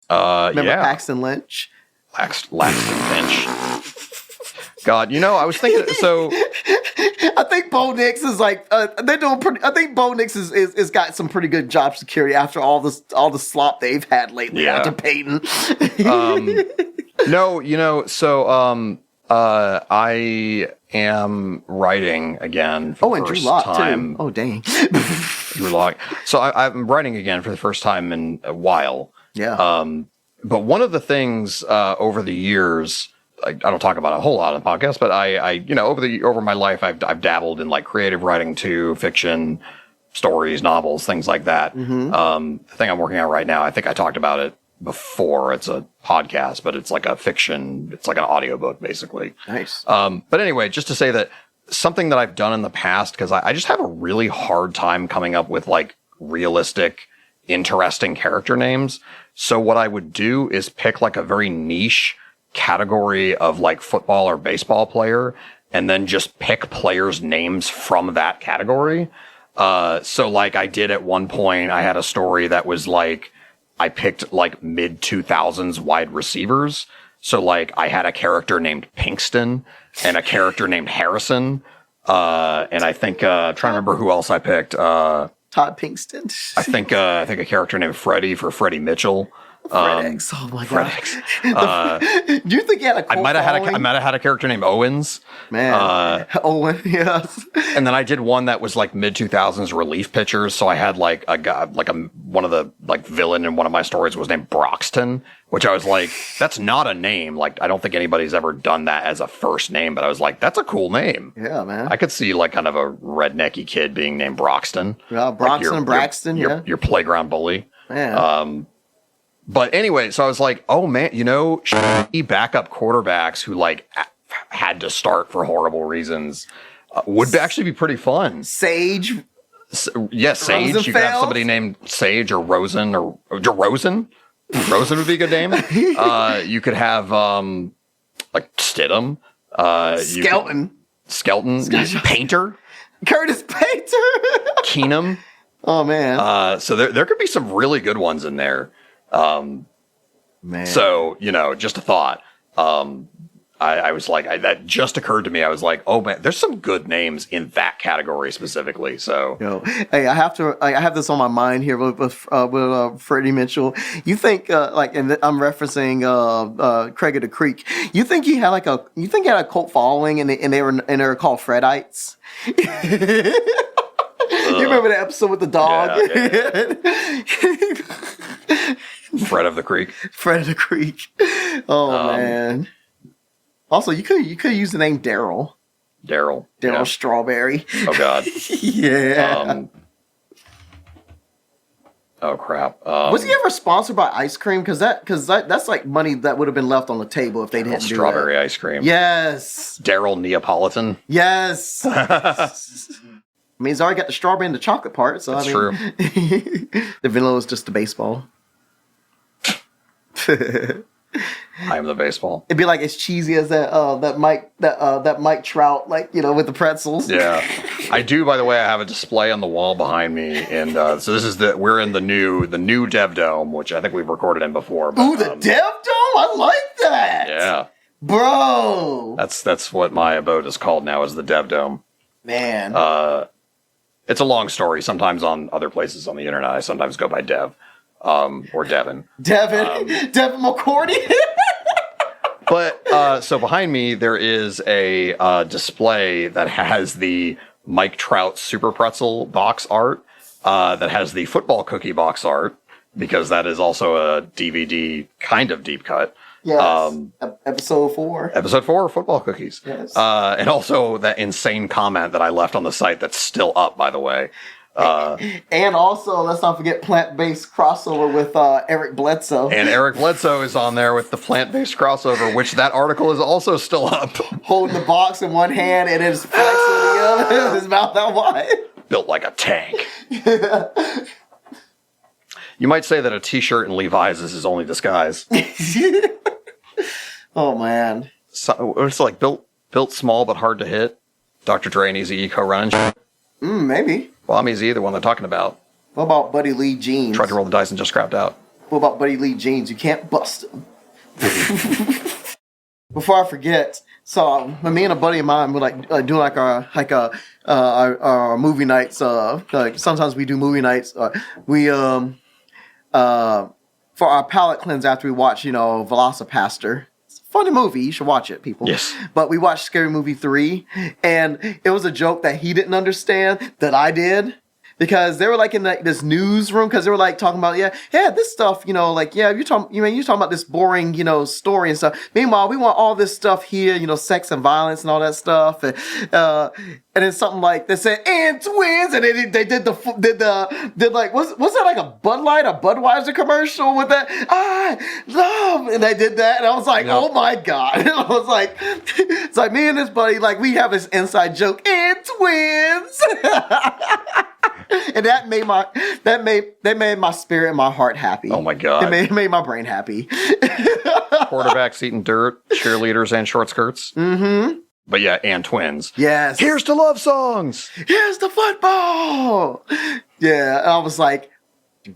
Remember Paxton Lynch? Laxton Finch. God, you know, I was thinking, so I think Bo Nix is like they're doing pretty. I think Bo Nix is got some pretty good job security after all the slop they've had lately after Peyton. No, you know, so I am writing again for the first time. Too. Oh, dang. Drew Lock. So I'm writing again for the first time in a while. Yeah. But one of the things over the years, I don't talk about a whole lot on the podcast, but I you know, over my life, I've dabbled in like creative writing too, fiction, stories, novels, things like that. Mm-hmm. The thing I'm working on right now, I think I talked about it before. It's a podcast, but it's like a fiction. It's like an audiobook, basically. Nice. But anyway, just to say that something that I've done in the past, because I just have a really hard time coming up with like realistic, interesting character names. So what I would do is pick like a very niche category of like football or baseball player and then just pick players' names from that category. So like I did at one point, I had a story that was like, I picked like mid 2000s wide receivers. So like I had a character named Pinkston and a character named Harrison. And I think, trying to remember who else I picked. Todd Pinkston. I think a character named Freddie for Freddie Mitchell. Fred X. Oh my Fred god. X. Do you think he had a cult I might following? have had a character named Owens. Man, Owen, yes. And then I did one that was like mid 2000s relief pitchers. So I had like a guy, like one of the like villain in one of my stories was named Broxton, which I was like, that's not a name. Like, I don't think anybody's ever done that as a first name, but I was like, that's a cool name. Yeah, man. I could see like kind of a rednecky kid being named Broxton. Yeah, Broxton, like Braxton, yeah. Your playground bully. Man. But anyway, so I was like, oh man, backup quarterbacks who like had to start for horrible reasons would actually be pretty fun. Sage. Yes, Sage. You could have somebody named Sage or Rosen or DeRozan. Rosen would be a good name. You could have like Stidham. Skelton. Painter. Curtis Painter. Keenum. Oh man. So there could be some really good ones in there. Man. So, just a thought. I was like, that just occurred to me. I was like, oh man, there's some good names in that category specifically. So, hey, I have this on my mind here with Freddie Mitchell. You think, and I'm referencing Craig of the Creek. You think he had he had a cult following, and they were called Fredites? You remember the episode with the dog? Yeah. Fred of the Creek. Fred of the Creek. Oh man. Also, you could use the name Daryl. Daryl Strawberry. Oh God. Yeah. Oh crap. Was he ever sponsored by ice cream? Because that's like money that would have been left on the table if they didn't do that. Strawberry ice cream. Yes. Daryl Neapolitan. Yes. I mean, he's already got the strawberry and the chocolate part, so That's true. The vanilla is just the baseball. I am the baseball. It'd be like as cheesy as that Mike Trout, with the pretzels. Yeah, I do. By the way, I have a display on the wall behind me, and so this is we're in the new Dev Dome, which I think we've recorded in before. But, ooh, the Dev Dome! I like that. Yeah, bro. That's what my abode is called now, is the Dev Dome. Man. It's a long story. Sometimes on other places on the internet, I sometimes go by Dev, or Devin. Devin McCourty. But so behind me there is a display that has the Mike Trout Super Pretzel box art, that has the football cookie box art, because that is also a DVD kind of deep cut. Yes. Episode 4. Episode 4, football cookies. Yes. And also that insane comment that I left on the site that's still up, by the way. And also, let's not forget plant-based crossover with Eric Bledsoe. And Eric Bledsoe is on there with the plant-based crossover, which that article is also still up. Holding the box in one hand and his flex with the other, his mouth out wide. Built like a tank. You might say that a t-shirt and Levi's is his only disguise. Oh, man. So, it's like built small but hard to hit. Dr. Dre and Eazy-E co-run. Maybe. Well, I'm Eazy-E, the one they're talking about. What about Buddy Lee jeans? Tried to roll the dice and just scrapped out. What about Buddy Lee jeans? You can't bust them. Before I forget, so when me and a buddy of mine were doing our movie nights. Sometimes we do movie nights. For our palate cleanse after we watch, Velocipaster. It's a funny movie. You should watch it, people. Yes. But we watched Scary Movie 3, and it was a joke that he didn't understand that I did. Because they were in this newsroom, because they were talking about, this stuff, you're talking about this boring, story and stuff. Meanwhile, we want all this stuff here, sex and violence and all that stuff. And then something they said, and twins, and they did was that like a Bud Light, a Budweiser commercial with that? I love, and they did that, and I was like, oh my God. And I was like, it's like me and this buddy, we have this inside joke, and twins. And that made my spirit and my heart happy. Oh my God. It made my brain happy. Quarterbacks eating dirt, cheerleaders and short skirts. Mm-hmm. But yeah, and twins. Yes. Here's to love songs. Here's the football. Yeah, and I was like,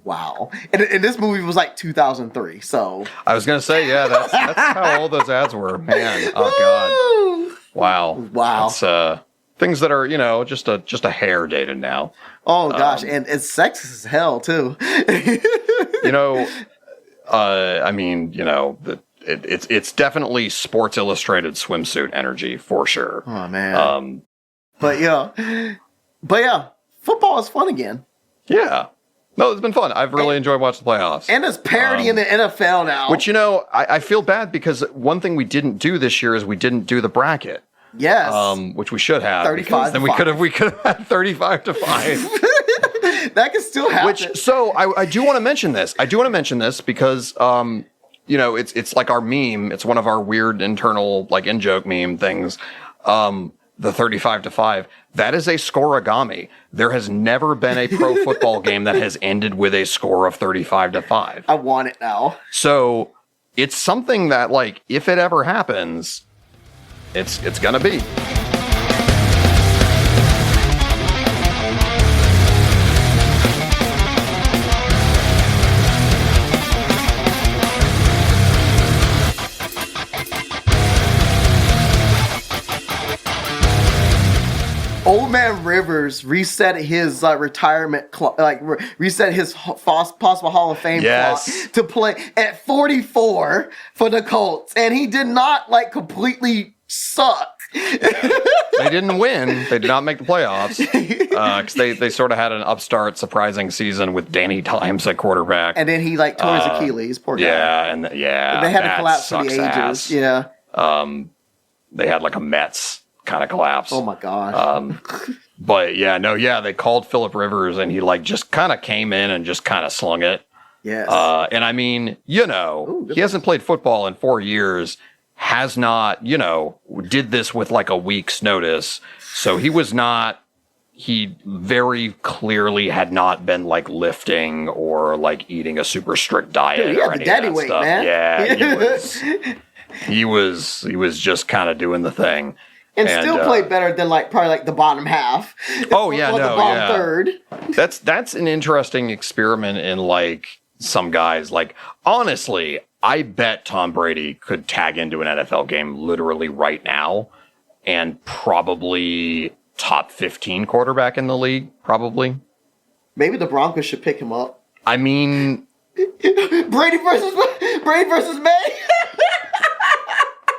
wow. And this movie was 2003, so. I was going to say, yeah, that's how old those ads were. Man, oh God. Wow. That's, things that are, just a hair dated now. Oh gosh, and it's sexist as hell too. I mean, it's definitely Sports Illustrated swimsuit energy for sure. Oh man. But yeah, football is fun again. Yeah. No, it's been fun. I've really enjoyed watching the playoffs. And there's parity in the NFL now. Which, I feel bad because one thing we didn't do this year is we didn't do the bracket. Yes. Which we should have. 35 then we could have had 35 to 5. That could still happen. So I do want to mention this. Because it's like our meme. It's one of our weird internal like in-joke meme things. The 35 to 5. That is a scoreagami. There has never been a pro football game that has ended with a score of 35 to 5. I want it now. So it's something that, like, if it ever happens, it's gonna be. Old Man Rivers reset his retirement, reset his possible Hall of Fame clock to play at 44 for the Colts, and he did not completely suck. They didn't win. They did not make the playoffs because they sort of had an upstart, surprising season with Danny Dimes at quarterback, and then he tore his Achilles. Poor guy. Yeah, they had to collapse for the ages. Ass. Yeah, they had like a Mets kind of collapse. Oh my gosh. But they called Phillip Rivers and he just kind of came in and just kind of slung it. Yes. And I mean, he hasn't played football in 4 years, has not, did this with a week's notice. So he very clearly had not been lifting or eating a super strict diet. Dude, he or had any the daddy of that weight, stuff. man. Yeah, he was just kind of doing the thing. And still played better than probably the bottom half. Oh yeah, the bottom third. That's an interesting experiment in some guys. Honestly, I bet Tom Brady could tag into an NFL game literally right now, and probably top 15 quarterback in the league. Probably. Maybe the Broncos should pick him up. I mean, Brady versus Maye.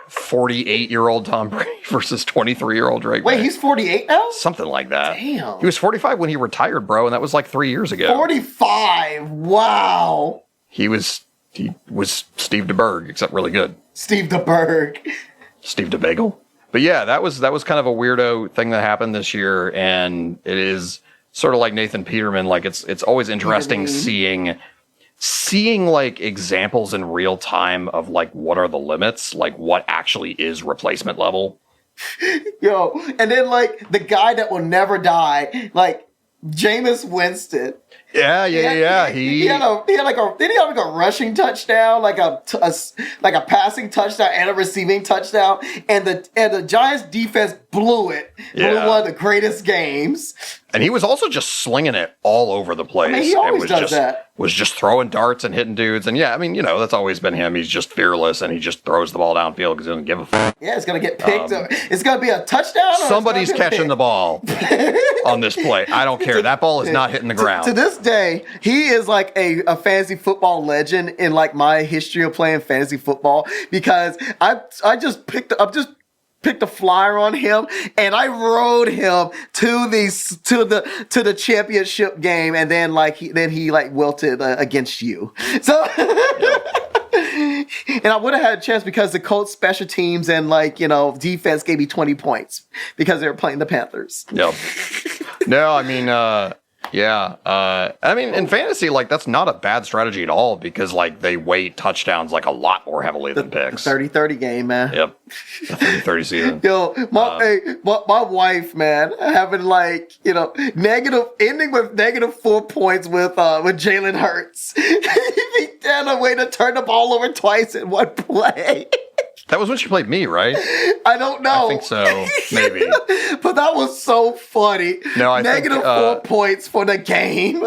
48-year-old Tom Brady versus 23-year-old Drake. Wait, he's 48 now? Something like that. Damn. He was 45 when he retired, bro, and that was 3 years ago. 45. Wow. He was Steve DeBerg, except really good. Steve DeBerg. Steve DeBagel. But yeah, that was kind of a weirdo thing that happened this year, and it is sort of like Nathan Peterman. It's always interesting seeing examples in real time of what are the limits, what actually is replacement level. Yo, and then the guy that will never die, Jameis Winston. Yeah. He had a rushing touchdown, a passing touchdown and a receiving touchdown, and the Giants defense blew it. Blew one of the greatest games. And he was also just slinging it all over the place. I mean, he always does that. Was just throwing darts and hitting dudes. And yeah, I mean, that's always been him. He's just fearless and he just throws the ball downfield because he doesn't give a fuck. Yeah, it's going to get picked up. It's going to be a touchdown. Somebody's catching the ball on this play. I don't care. That ball is not hitting the ground. To this day, he is a fantasy football legend in my history of playing fantasy football, because I just picked a flyer on him and I rode him to the championship game, and then he wilted against you. So and I would have had a chance because the Colts special teams and defense gave me 20 points because they were playing the Panthers. Yep. No, I mean I mean, in fantasy, that's not a bad strategy at all, because they weight touchdowns a lot more heavily than picks. 30-30 game, man. Yep. The 30-30 season. Yo, my wife, man, having ending with -4 points with Jalen Hurts. He found a way to turn the ball over twice in one play. That was when she played me, right? I don't know. I think so. Maybe. But that was so funny. No, I think, -4 points for the game.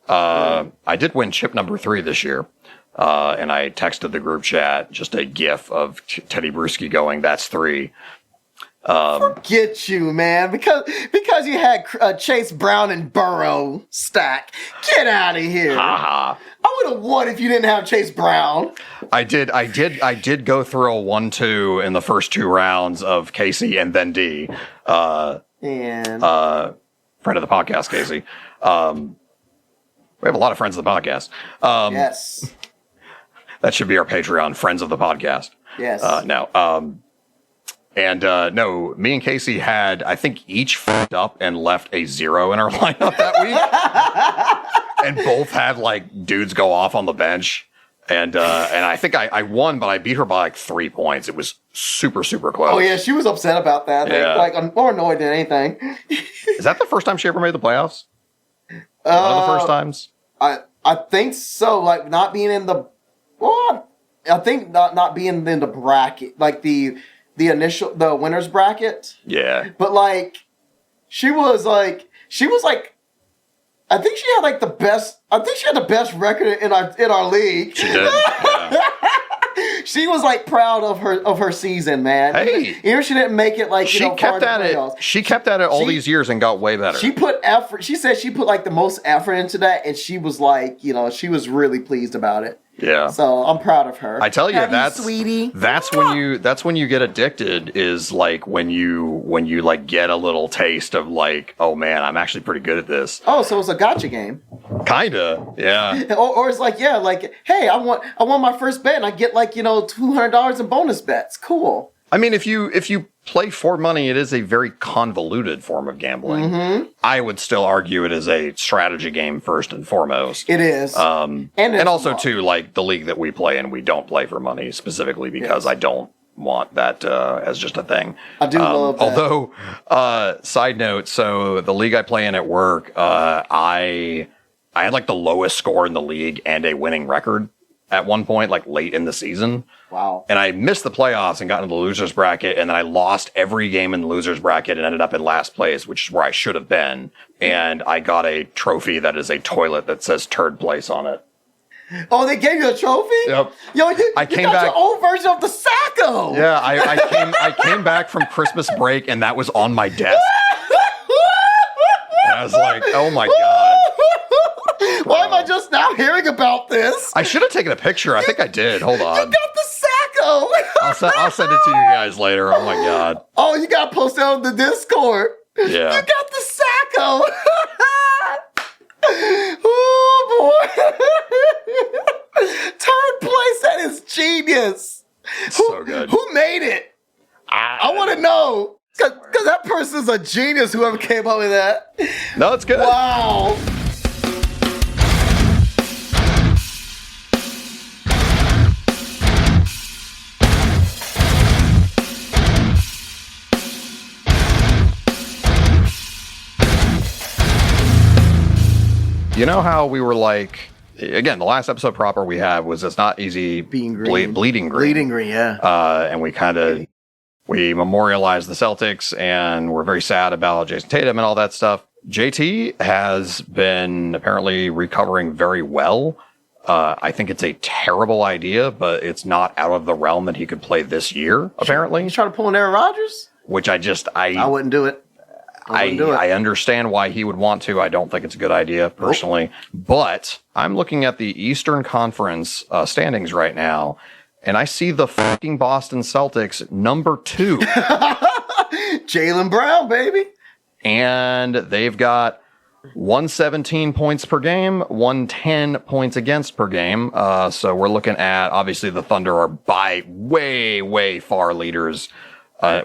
I did win chip number 3 this year. And I texted the group chat just a gif of Teddy Bruschi going, "That's 3." Get you, man, because you had Chase Brown and Burrow stack. Get out of here. Haha. I would have won if you didn't have Chase Brown. I did go through a 1-2 in the first 2 rounds of Casey and then D. And Friend of the podcast, Casey. We have a lot of friends of the podcast. yes. That should be our Patreon, friends of the podcast. Yes. No, me and Casey had, I think, each fucked up and left a 0 in our lineup that week. And both had, like, dudes go off on the bench. And I think I won, but I beat her by, like, 3 points. It was super, super close. Oh, yeah, she was upset about that. Yeah. Like, more annoyed than anything. Is that the first time she ever made the playoffs? One of the first times? I think so. Like, not being in the... Well, I think not being in the bracket. Like, the winner's bracket. Yeah. But like, she was like, I think she had like the best. I think she had the best record in our league. She did. Yeah. She was like proud of her season, man. Hey, even she didn't make it like she kept at it. She kept at it all these years and got way better. She put effort. She said she put like the most effort into that, and she was like, she was really pleased about it. Yeah. So I'm proud of her. I tell you, sweetie. That's when you get addicted, is like when you like get a little taste of like, oh man, I'm actually pretty good at this. Oh, so it's a gotcha game. Kinda, yeah. or it's like, yeah, like, hey, I won my first bet and I get like, $200 in bonus bets. Cool. I mean, if you play for money, it is a very convoluted form of gambling. Mm-hmm. I would still argue it is a strategy game first and foremost. It is. And also, too, like the league that we play in, we don't play for money specifically because I don't want that as just a thing. I do love that. Although, side note, so the league I play in at work, I had like the lowest score in the league and a winning record at one point, like late in the season. Wow. And I missed the playoffs and got into the loser's bracket, and then I lost every game in the loser's bracket and ended up in last place, which is where I should have been. And I got a trophy that is a toilet that says third place on it. Oh, they gave you a trophy? Yep. Yo, you came got back, your own version of the Sacco. Yeah, I came back from Christmas break, and that was on my desk. And I was like, oh my God. Why am I just now hearing about this? I should have taken a picture. I think I did. Hold on. You got the Sacco. I'll send it to you guys later. Oh my God. Oh, you got to post it on the Discord. Yeah. You got the Sacco. Oh boy. Third place, that is genius. So good. Who made it? I want to know. Because that person's a genius, whoever came up with that. No, it's good. Wow. You know how we were like, again, the last episode proper we had was It's Not Easy Being green. Bleeding Green. Bleeding green, yeah. And we memorialized the Celtics, and we're very sad about Jason Tatum and all that stuff. JT has been apparently recovering very well. I think it's a terrible idea, but it's not out of the realm that he could play this year, apparently. You trying to pull an Aaron Rodgers? Which I wouldn't do it. I understand why he would want to. I don't think it's a good idea, personally. Nope. But I'm looking at the Eastern Conference standings right now, and I see the fucking Boston Celtics number 2. Jaylen Brown, baby. And they've got 117 points per game, 110 points against per game. So we're looking at, obviously, the Thunder are by way, way far leaders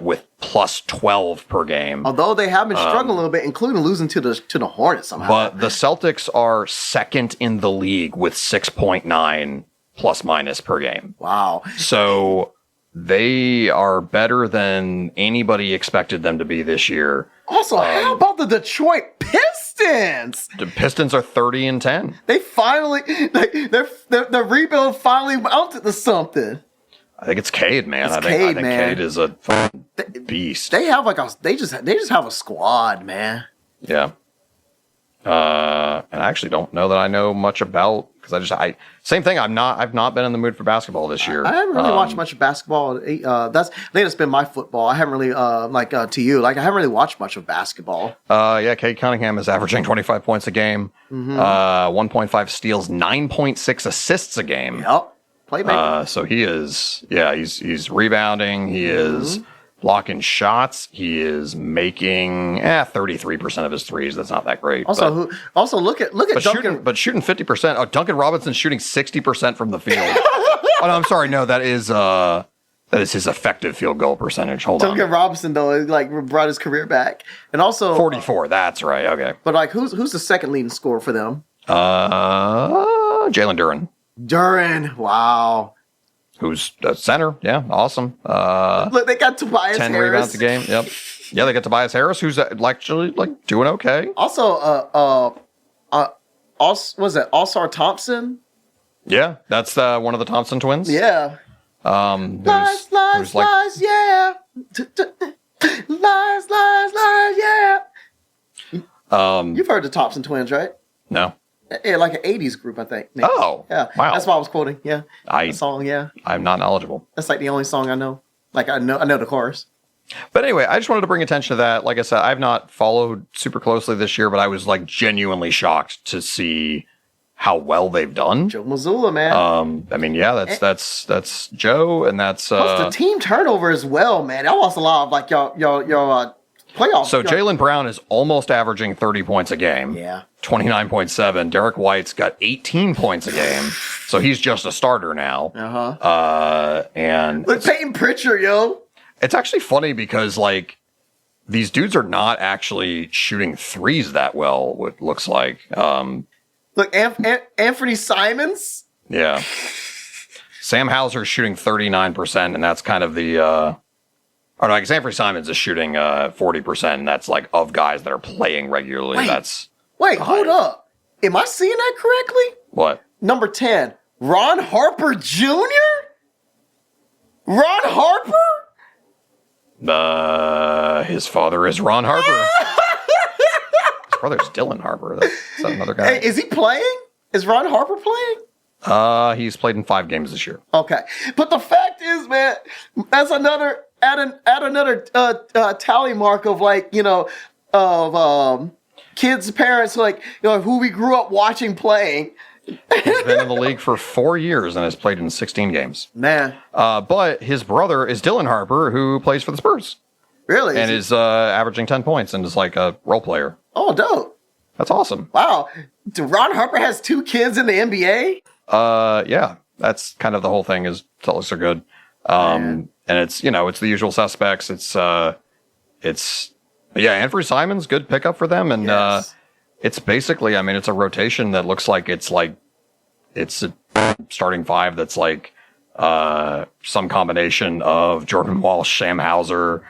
with plus 12 per game. Although they have been struggling a little bit, including losing to the Hornets somehow. But the Celtics are second in the league with 6.9 plus minus per game. Wow. So they are better than anybody expected them to be this year. Also, how about the Detroit Pistons? The Pistons are 30-10. They finally, their rebuild finally mounted to something. I think it's Cade, man. I think Cade is a beast. They have they just have a squad, man. Yeah. And I actually don't know that I know much about because same thing. I've not been in the mood for basketball this year. I haven't really watched much of basketball. I think it's been my football. I haven't really to you. Like I haven't really watched much of basketball. Cade Cunningham is averaging 25 points a game, 1.5 steals, 9.6 assists a game. Yep, playmaker. So he is. Yeah, he's rebounding. He is blocking shots. He is making 33% of his threes. That's not that great. Also, look at Duncan. Shooting 50%. Oh, Duncan Robinson's shooting 60% from the field. Oh no, I'm sorry. No, that is his effective field goal percentage. Hold on. Duncan Robinson though, like brought his career back, and also 44. That's right. Okay. But like, who's the second leading scorer for them? Jalen Duren. Duren. Wow. Who's a center? Yeah, awesome. Look, they got Tobias 10 Harris. rebounds a game. Yep. Yeah, they got Tobias Harris, who's actually like doing okay. Also, was it All-Star Thompson? Yeah, that's one of the Thompson twins. Yeah. Lies, yeah. Lies, yeah. You've heard the Thompson twins, right? No. Yeah, like an 80s group, I think. Maybe. Oh, yeah. Wow. That's what I was quoting. Yeah. The song, yeah. I'm not knowledgeable. That's like the only song I know. Like I know the chorus. But anyway, I just wanted to bring attention to that. Like I said, I've not followed super closely this year, but I was like genuinely shocked to see how well they've done. Joe Mazzulla, man. I mean, yeah, that's Joe, and that's plus the team turnover as well, man. That was a lot of like your playoffs. So Jaylen Brown is almost averaging 30 points a game. Yeah. 29.7. Derek White's got 18 points a game. So he's just a starter now. And look, Peyton Pritchard, yo. It's actually funny because like these dudes are not actually shooting threes that well, what looks like. Look, Anthony Simons. Yeah. Sam Hauser's shooting 39%, and that's kind of the I guess Anthony Simons is shooting 40%, and that's like of guys that are playing regularly. Wait, hold up. Am I seeing that correctly? What? Number 10, Ron Harper Jr.? Ron Harper? His father is Ron Harper. His brother's Dylan Harper. Is that another guy? Hey, is he playing? Is Ron Harper playing? He's played in 5 games this year. Okay. But the fact is, man, that's another tally mark of like, kids' parents, like, who we grew up watching playing. He's been in the league for 4 years and has played in 16 games. Man. But his brother is Dylan Harper, who plays for the Spurs. Really? And is averaging 10 points and is like a role player. Oh, dope. That's awesome. Wow. Ron Harper has 2 kids in the NBA? Yeah. That's kind of the whole thing is Celtics are good. And it's, it's the usual suspects. Anthony Simons, good pickup for them. And yes. It's basically, it's a rotation that looks like it's a starting 5 that's like some combination of Jordan Walsh, Sam Hauser,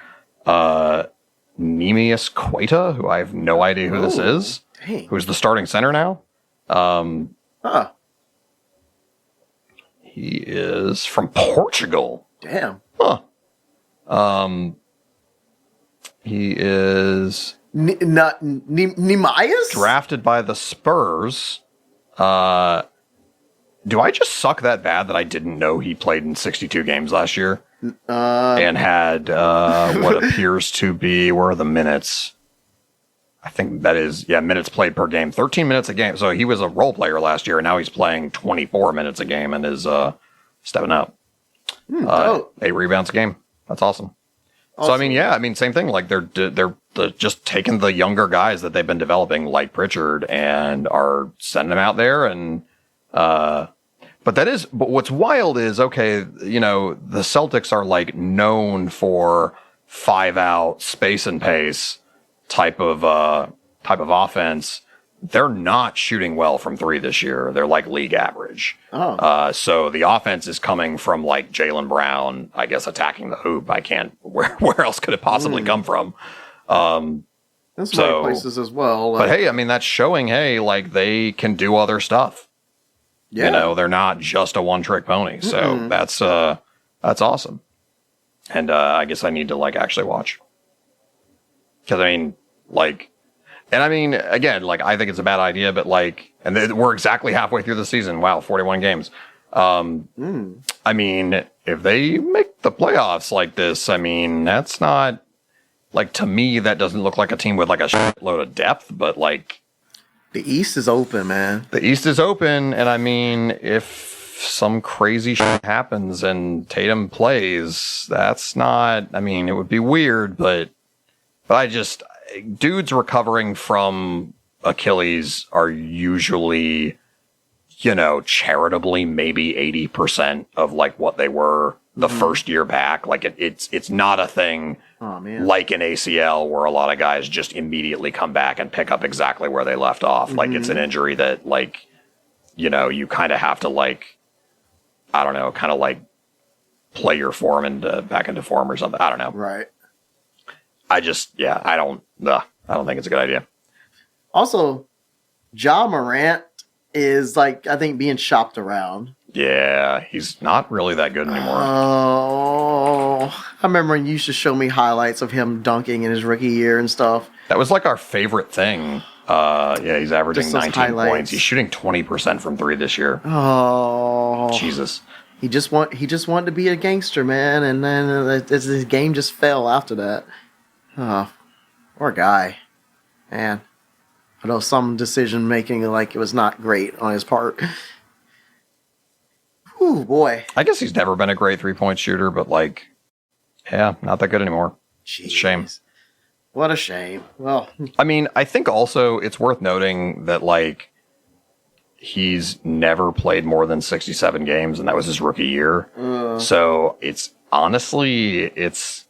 Neemias Queta, who I have no idea who this is, who's the starting center now. He is from Portugal. Damn. Huh. He is Nemias? Drafted by the Spurs. Do I just suck that bad that I didn't know he played in 62 games last year? And had what appears to be, where are the minutes? I think that is, minutes played per game. 13 minutes a game. So he was a role player last year, and now he's playing 24 minutes a game and is stepping up. 8 rebounds a game. That's awesome. So, same thing. Like, they're just taking the younger guys that they've been developing, like Pritchard, and are sending them out there. And, but what's wild is, the Celtics are, like, known for 5-out, space and pace type of offense. They're not shooting well from 3 this year. They're like league average. So the offense is coming from like Jaylen Brown, I guess, attacking the hoop. Where else could it possibly come from? That's many places as well. But hey, that's showing, like they can do other stuff. Yeah. They're not just a one-trick pony. So that's awesome. And I guess I need to like actually watch. Because And I mean, again, like, I think it's a bad idea, but like, and we're exactly halfway through the season. Wow, 41 games. I mean, if they make the playoffs like this, I mean, that's not, like, to me, that doesn't look like a team with like a shitload of depth, but like, The East is open, man. the East is open. And I mean, if some crazy shit happens and Tatum plays, that's not, I mean, it would be weird, but I just, dudes recovering from Achilles are usually, you know, charitably maybe 80% of like what they were the first year back. Like it's not a thing like an ACL where a lot of guys just immediately come back and pick up exactly where they left off. Like it's an injury that, like, you know, you kind of have to, like, I don't know, kind of like play your form into back into form or something. I don't know. Right. I don't think it's a good idea. Also, Ja Morant is, like, I think being shopped around. Yeah, he's not really that good anymore. Oh, I remember when you used to show me highlights of him dunking in his rookie year and stuff. That was like our favorite thing. Yeah, he's averaging Just those 19 highlights. points. He's shooting 20% from three this year. Oh, Jesus. he just wanted to be a gangster, man, and then his game just fell after that. Oh, poor guy, man. I know some decision making, like, it was not great on his part. Ooh, boy. I guess he's never been a great 3-point shooter, but like, yeah, not that good anymore. Jeez. It's a shame. What a shame. Well, I mean, I think also it's worth noting that, like, he's never played more than 67 games, and that was his rookie year. So it's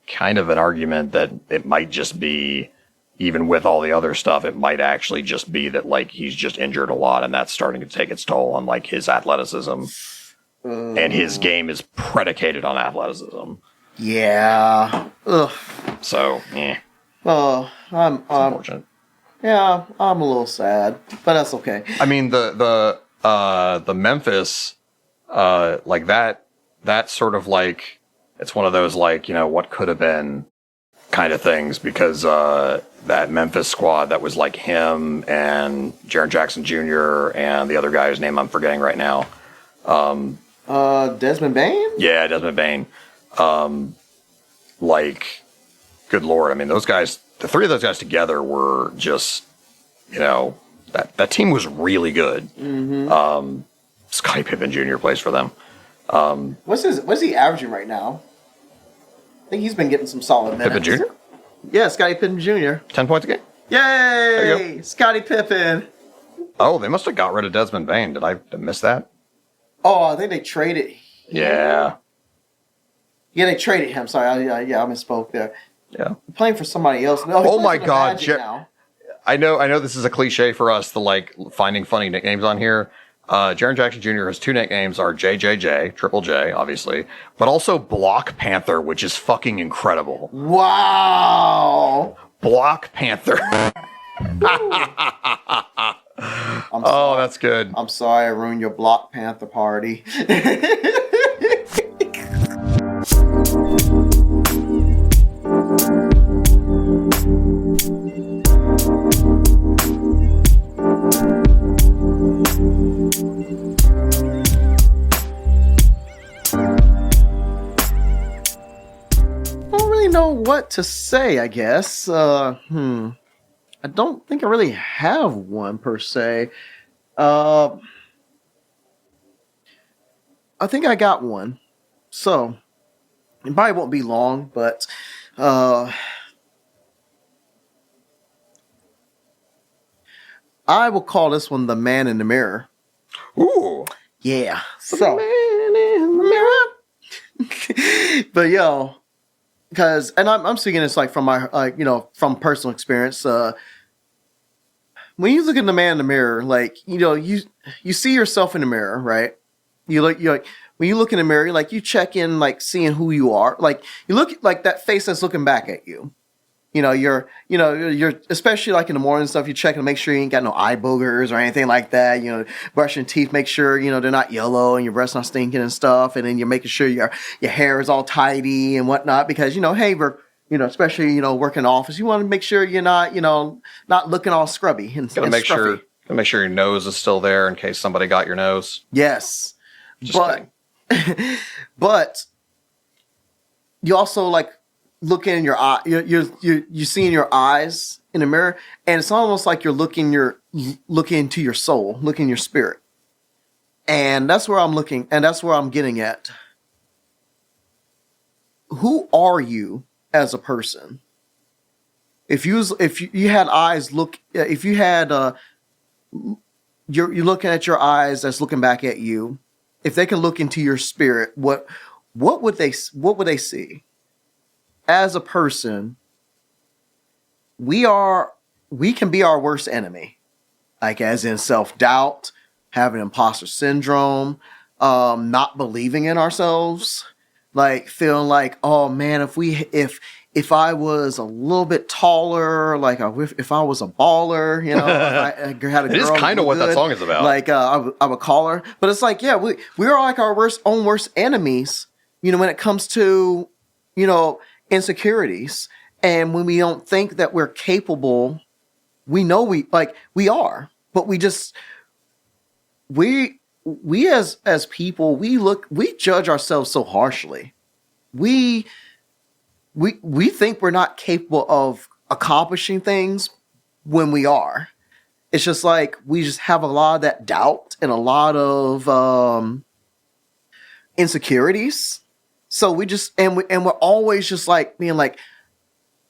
kind of an argument that it might just be, even with all the other stuff, it might actually just be that, like, he's just injured a lot, and that's starting to take its toll on, like, his athleticism. And his game is predicated on athleticism. yeah. Ugh. So, Oh, I'm unfortunate. yeah, I'm a little sad, but that's okay. I mean, the Memphis, like that sort of, like, it's one of those, like, you know, what could have been kind of things, because that Memphis squad that was like him and Jaren Jackson Jr. and the other guy whose name I'm forgetting right now. Desmond Bain? Yeah, Desmond Bain. Like, good Lord. I mean, those guys, the three of those guys together were just, you know, that team was really good. Scottie Pippen Jr. plays for them. What's he averaging right now? I think he's been getting some solid minutes. Pippen Jr.? Yeah, Scottie Pippen Jr. 10 points a game? Yay! you Scottie Pippen. Oh, they must have got rid of Desmond Bain. Did I miss that? Oh, I think they traded. Yeah. Yeah, they traded him. Sorry, I misspoke there. Yeah. Playing for somebody else. No, he Oh plays my for the God, Magic now. I know this is a cliche for us to, like, finding funny nicknames on here. Jaren Jackson Jr. has two nicknames, are JJJ, Triple J, obviously, but also Block Panther, which is fucking incredible. Wow. Block Panther. Oh, that's good. I'm sorry I ruined your Black Panther party. I don't really know what to say, I guess. I don't think I really have one per se. I think I got one. So, it probably won't be long, but I will call this one the man in the mirror. Ooh. Yeah. So, man in the mirror. But yo, because, and I'm speaking this like from my, from personal experience. When you look at the man in the mirror, like, you see yourself in the mirror, right? You're like, when you look in the mirror, like, you check in, like, seeing who you are. Like, you look like that face that's looking back at you. You're especially like in the morning and stuff, you check to make sure you ain't got no eye boogers or anything like that. Brushing teeth, make sure, they're not yellow and your breath's not stinking and stuff. And then you're making sure your hair is all tidy and whatnot because, hey, especially, working in office, you want to make sure you're not, not looking all scrubby and Gotta make scruffy. sure your nose is still there in case somebody got your nose. Yes. Just But, but you also like look in your eye, you see in your eyes in the mirror, and it's almost like you're looking into your soul, looking your spirit. And that's where I'm looking, and that's where I'm getting at. Who are you as a person? If you had eyes look, if you had you're looking at your eyes that's looking back at you, if they can look into your spirit, what would they see? As a person, we can be our worst enemy, like as in self-doubt, having imposter syndrome, not believing in ourselves, like feeling like, oh man, if I was a little bit taller, like if I was a baller, if I had a girl. It is kind of what that song is about. Like I would call her, but it's like, yeah, we are like our own worst enemies, when it comes to, insecurities. And when we don't think that we're capable, we know we are, but we as people, we judge ourselves so harshly. We think we're not capable of accomplishing things when we are. It's just like we just have a lot of that doubt and a lot of insecurities. So we just and we're always just like being like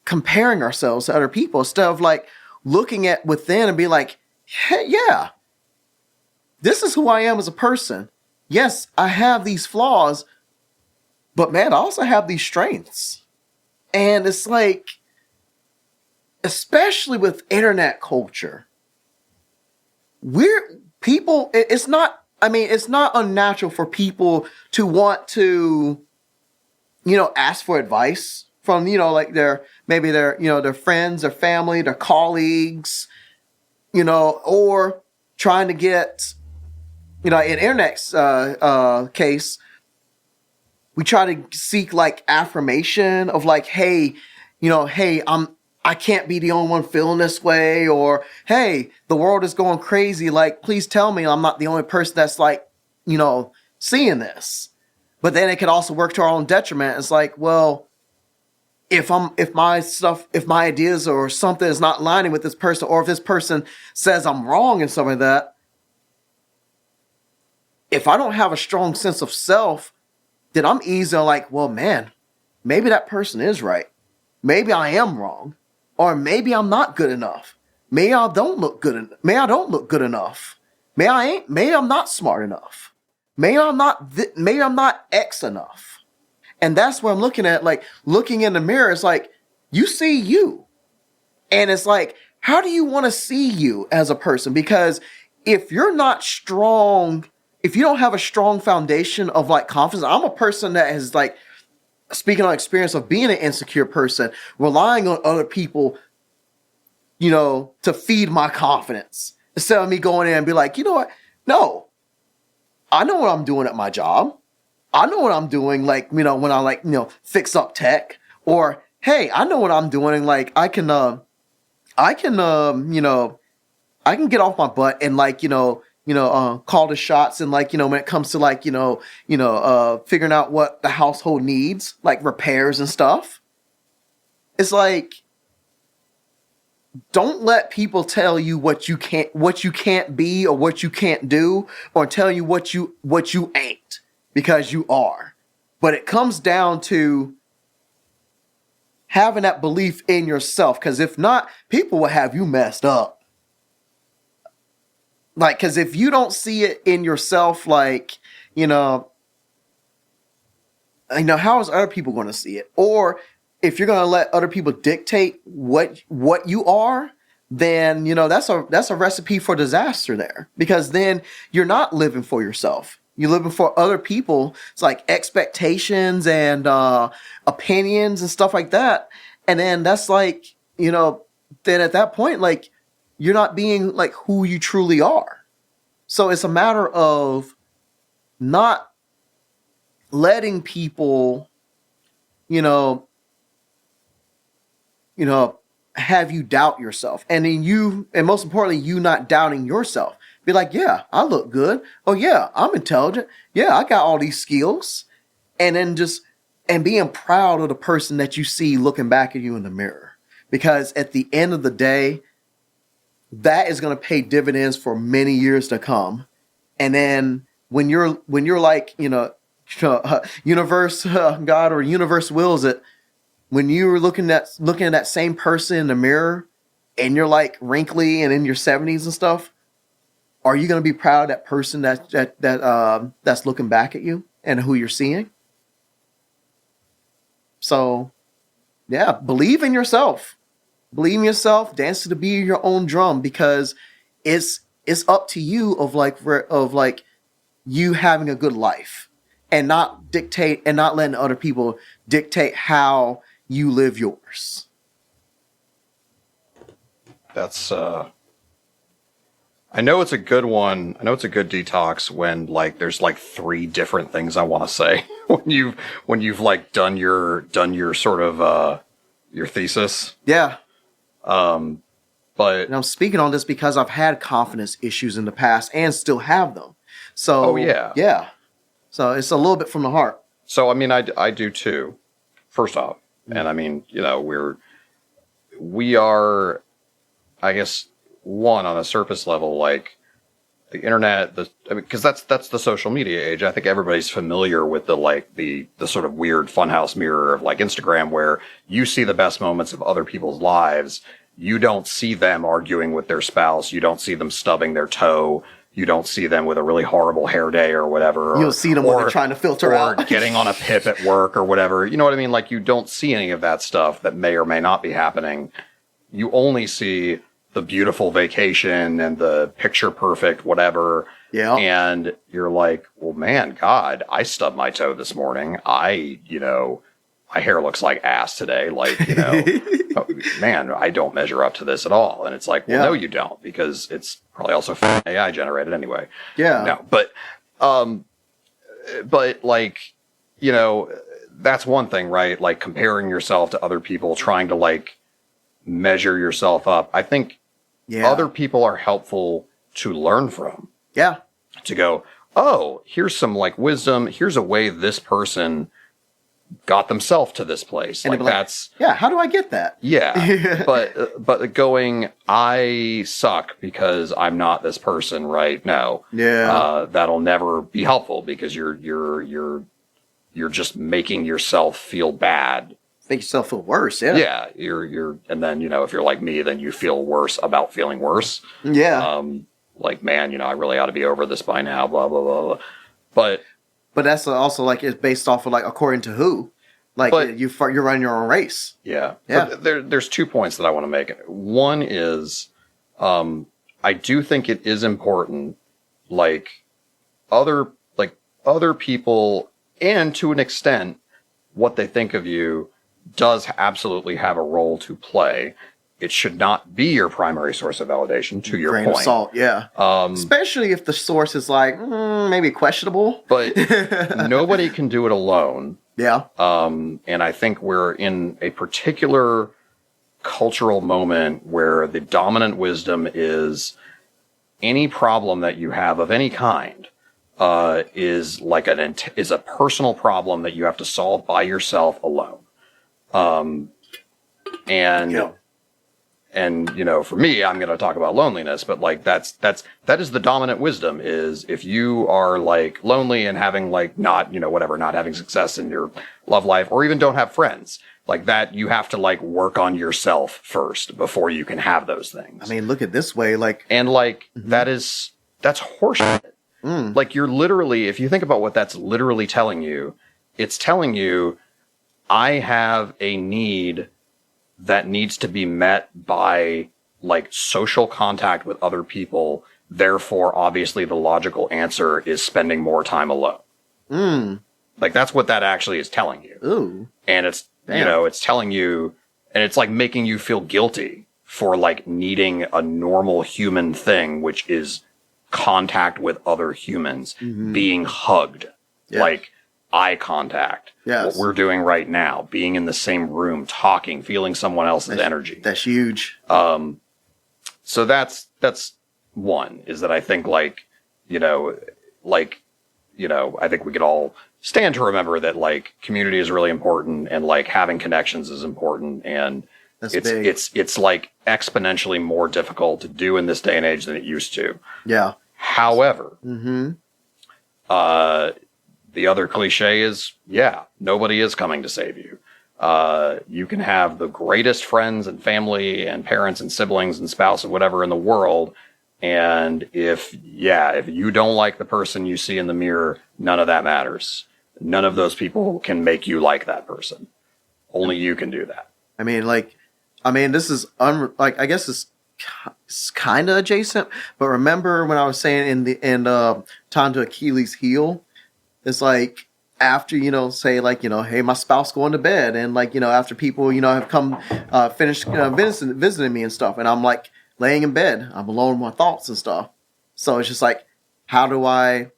comparing ourselves to other people instead of like looking at within and be like, hey, yeah, this is who I am as a person. Yes, I have these flaws, but man, I also have these strengths. And it's like, especially with internet culture, it's not unnatural for people to want to, ask for advice from, like their friends, their family, their colleagues, or trying to get, in internet's case, we try to seek like affirmation of like, hey, I can't be the only one feeling this way, or hey, the world is going crazy. Like, please tell me I'm not the only person that's like, seeing this. But then it could also work to our own detriment. It's like, well, if my ideas or something is not aligning with this person, or if this person says I'm wrong and stuff like that, if I don't have a strong sense of self, then I'm easily like, well, man, maybe that person is right. Maybe I am wrong. Or maybe I'm not good enough. Maybe I don't look good enough. Maybe I don't look good enough. Maybe I'm not smart enough. Maybe I'm not X enough. And that's what I'm looking at. Like, looking in the mirror, it's like, you see you. And it's like, how do you want to see you as a person? Because if you're not strong, if you don't have a strong foundation of like confidence, I'm a person that has like, speaking on experience of being an insecure person, relying on other people, to feed my confidence. Instead of me going in and be like, you know what? No, I know what I'm doing at my job. I know what I'm doing, like, when I fix up tech, or, hey, I know what I'm doing. Like, I can get off my butt and call the shots, and when it comes to figuring out what the household needs, like repairs and stuff. It's like, don't let people tell you what you can't be or what you can't do, or tell you what you ain't, because you are. But it comes down to having that belief in yourself, because if not, people will have you messed up. Like, because if you don't see it in yourself, like, how is other people going to see it? Or if you're going to let other people dictate what you are, then, that's a recipe for disaster there. Because then you're not living for yourself. You're living for other people. It's like expectations and opinions and stuff like that. And then that's like, then at that point, like, you're not being like who you truly are. So it's a matter of not letting people, have you doubt yourself. And then and most importantly, you not doubting yourself. Be like, yeah, I look good. Oh yeah, I'm intelligent. Yeah, I got all these skills. And then and being proud of the person that you see looking back at you in the mirror. Because at the end of the day, that is going to pay dividends for many years to come. And then when you're like, universe, God or universe wills it, when you're looking at that same person in the mirror and you're like wrinkly and in your 70s and stuff, are you going to be proud of that person that's looking back at you and who you're seeing? So, yeah, believe in yourself. Believe in yourself. Dance to the beat of your own drum, because it's up to you of you having a good life and not letting other people dictate how you live yours. That's I know it's a good one. I know it's a good detox when like there's like 3 different things I want to say when you've like done your sort of your thesis. Yeah. But and I'm speaking on this because I've had confidence issues in the past and still have them. So yeah. So it's a little bit from the heart. So I mean, I do too. First off, and I mean, we are, I guess, one on a surface level, like the internet, because that's the social media age. I think everybody's familiar with the sort of weird funhouse mirror of like Instagram, where you see the best moments of other people's lives. You don't see them arguing with their spouse. You don't see them stubbing their toe. You don't see them with a really horrible hair day or whatever. You'll see them when they're trying to filter out. Or getting on a pip at work or whatever. You know what I mean? Like, you don't see any of that stuff that may or may not be happening. You only see the beautiful vacation and the picture perfect whatever. Yeah. And you're like, well, man, God, I stubbed my toe this morning. My hair looks like ass today. Like, oh, man, I don't measure up to this at all. And it's like, well, no, you don't, because it's probably also AI generated anyway. Yeah. No, but like, that's one thing, right? Like comparing yourself to other people, trying to like measure yourself up. I think other people are helpful to learn from. Yeah. To go, oh, here's some like wisdom. Here's a way this person got themselves to this place. And like that's how do I get that? Yeah. but going, I suck because I'm not this person, right? No. Yeah. That'll never be helpful, because you're just making yourself feel bad. Make yourself feel worse. Yeah. Yeah. You're and then, if you're like me, then you feel worse about feeling worse. Yeah. Like, man, I really ought to be over this by now, blah, blah, blah, blah. But that's also like, it's based off of like, according to who? Like, you're running your own race. Yeah. Yeah. But there's 2 points that I want to make. One is, I do think it is important, like other people, and to an extent, what they think of you does absolutely have a role to play. It should not be your primary source of validation, to your Grain point. of salt, yeah. Especially if the source is like, maybe questionable. But nobody can do it alone. Yeah. And I think we're in a particular cultural moment where the dominant wisdom is any problem that you have of any kind is like is a personal problem that you have to solve by yourself alone. And, for me, I'm going to talk about loneliness, but like that is the dominant wisdom, is if you are like lonely and having like not having success in your love life, or even don't have friends like that, you have to like work on yourself first before you can have those things. I mean, look at this way, like, and like, that's horseshit. Like, you're literally, if you think about what that's literally telling you, it's telling you, I have a need that needs to be met by like social contact with other people. Therefore, obviously, the logical answer is spending more time alone. Like, that's what that actually is telling you. Ooh. And it's, it's telling you, and it's like making you feel guilty for like needing a normal human thing, which is contact with other humans, being hugged. Yeah. Like, eye contact. Yes. What we're doing right now, being in the same room, talking, feeling someone else's energy. That's huge. So that's one, is that I think I think we could all stand to remember that like community is really important, and like having connections is important, and it's like exponentially more difficult to do in this day and age than it used to. Yeah. However, the other cliche is, nobody is coming to save you. You can have the greatest friends and family and parents and siblings and spouse and whatever in the world, and if you don't like the person you see in the mirror, none of that matters. None of those people can make you like that person. Only you can do that. I mean, this is I guess it's kind of adjacent, but remember when I was saying in Time to Achilles' Heel, it's like after, say like, hey, my spouse going to bed, and like, after people, have come, finished visiting me and stuff, and I'm like laying in bed, I'm alone with my thoughts and stuff. So it's just like, how do I,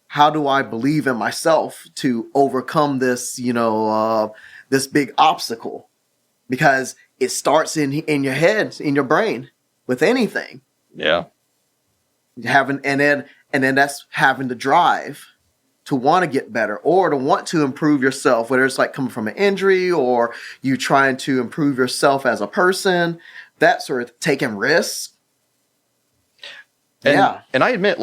how do I believe in myself to overcome this, this big obstacle? Because it starts in your head, in your brain, with anything. Yeah. And then that's having the drive to want to get better, or to want to improve yourself, whether it's like coming from an injury, or you trying to improve yourself as a person, that sort of taking risks. And I admit,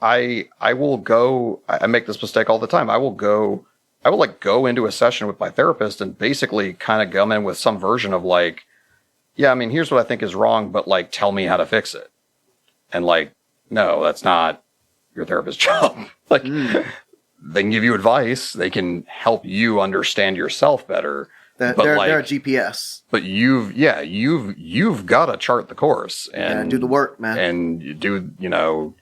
I will go, I make this mistake all the time. I will go into a session with my therapist and basically kind of come in with some version of like, here's what I think is wrong, but like, tell me how to fix it. And like, no, that's not your therapist's job. Like, they can give you advice. They can help you understand yourself better. They're a GPS. But you've got to chart the course and do the work, man. And you do, do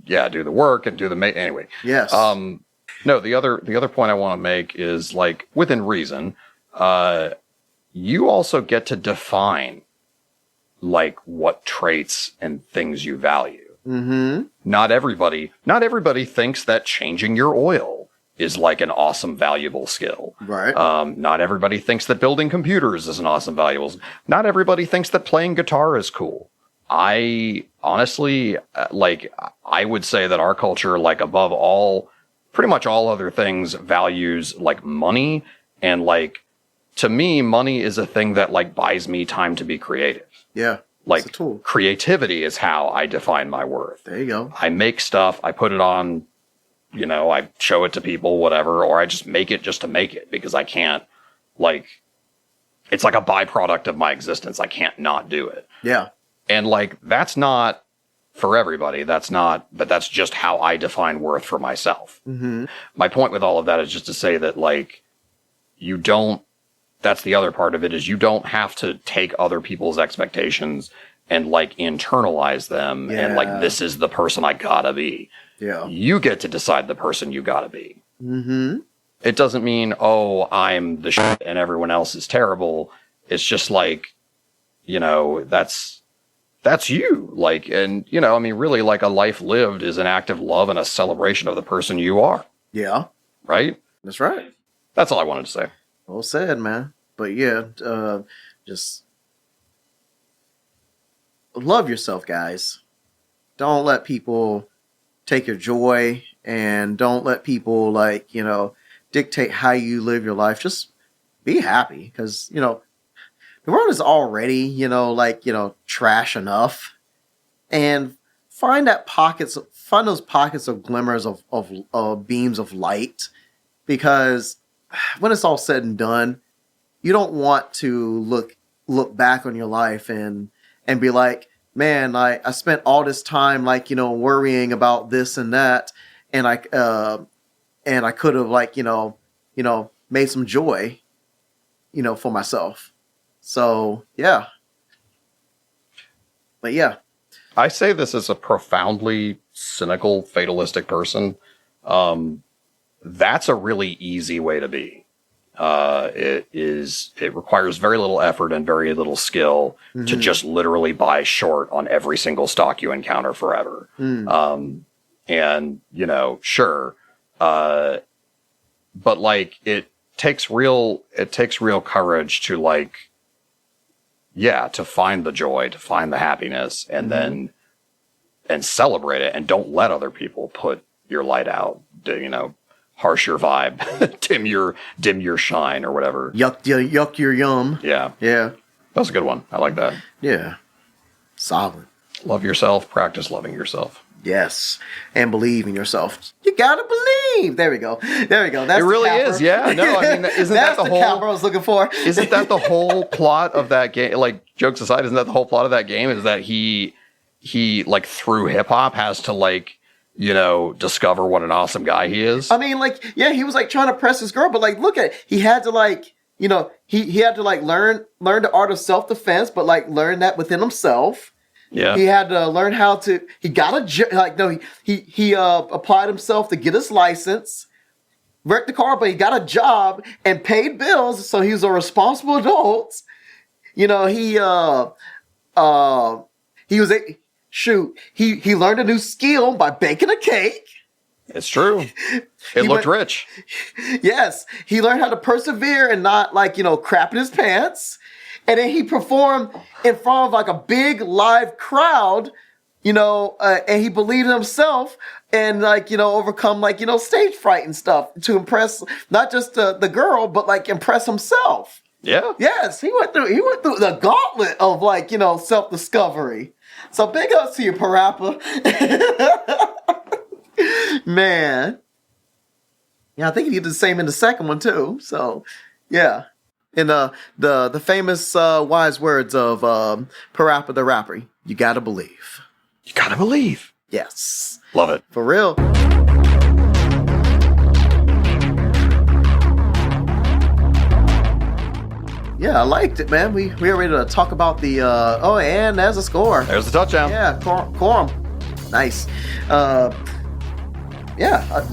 the work and do the anyway. Yes. No, the other point I want to make is like, within reason, you also get to define like what traits and things you value. Mm-hmm. Not everybody thinks that changing your oil is like an awesome, valuable skill. Right. Not everybody thinks that building computers is an awesome, valuable. Not everybody thinks that playing guitar is cool. I honestly, I would say that our culture, like above all, pretty much all other things, values like money, and like, to me, money is a thing that like buys me time to be creative. Yeah. Like, it's a tool. Creativity is how I define my worth. There you go. I make stuff, I put it on, I show it to people, whatever, or I just make it just to make it, because I can't, like, it's like a byproduct of my existence. I can't not do it. Yeah. And like, that's not for everybody. But that's just how I define worth for myself. Mm-hmm. My point with all of that is just to say that, like, that's the other part of it, is you don't have to take other people's expectations and like internalize them and like, this is the person I gotta be. Yeah. You get to decide the person you gotta be. Mm-hmm. It doesn't mean, I'm the shit and everyone else is terrible. It's just like, that's you. Like, and really, like, a life lived is an act of love and a celebration of the person you are. Yeah. Right? That's right. That's all I wanted to say. Well said, man. But just love yourself, guys. Don't let people take your joy, and don't let people dictate how you live your life. Just be happy, because the world is already trash enough, and find those pockets of glimmers of beams of light, because when it's all said and done, you don't want to look back on your life and be like, man, I spent all this time worrying about this and that, and I could have made some joy for myself. So yeah. But yeah. I say this as a profoundly cynical, fatalistic person. That's a really easy way to be. It requires very little effort and very little skill to just literally buy short on every single stock you encounter forever. And And, sure. But like it takes real courage to like, to find the joy, to find the happiness, and then celebrate it, and don't let other people put your light out, harsh your vibe, dim your shine or whatever. Yuck your yum. Yeah. Yeah. That was a good one. I like that. Yeah. Solid. Love yourself, practice loving yourself. Yes. And believe in yourself. You gotta believe. There we go. That's it really is. Yeah. No, I mean, isn't that the whole capper I was looking for? Isn't that the whole plot of that game? Like, jokes aside, isn't that the whole plot of that game? Is that he like through hip hop has to like, discover what an awesome guy he is. I mean, like, yeah, he was like trying to press his girl, but like, look at it. He had to like, he had to like learn the art of self-defense, but like learn that within himself. Yeah. He had to learn how to, he applied himself to get his license, wrecked the car, but he got a job and paid bills. So he was a responsible adult. He learned a new skill by baking a cake. It's true. It looked rich. Yes. He learned how to persevere and not like, crap in his pants. And then he performed in front of like a big live crowd, and he believed in himself and like, overcome like, stage fright and stuff to impress not just the girl, but like impress himself. Yeah. Yes. He went through the gauntlet of like, self-discovery. So big ups to you, Parappa. Man. Yeah, I think he did the same in the second one too. So, yeah. In the famous wise words of Parappa the Rapper, you gotta believe. You gotta believe. Yes. Love it. For real. Yeah, I liked it, man. We are ready to talk about the and there's a score. There's the touchdown. Yeah, Corum. Nice.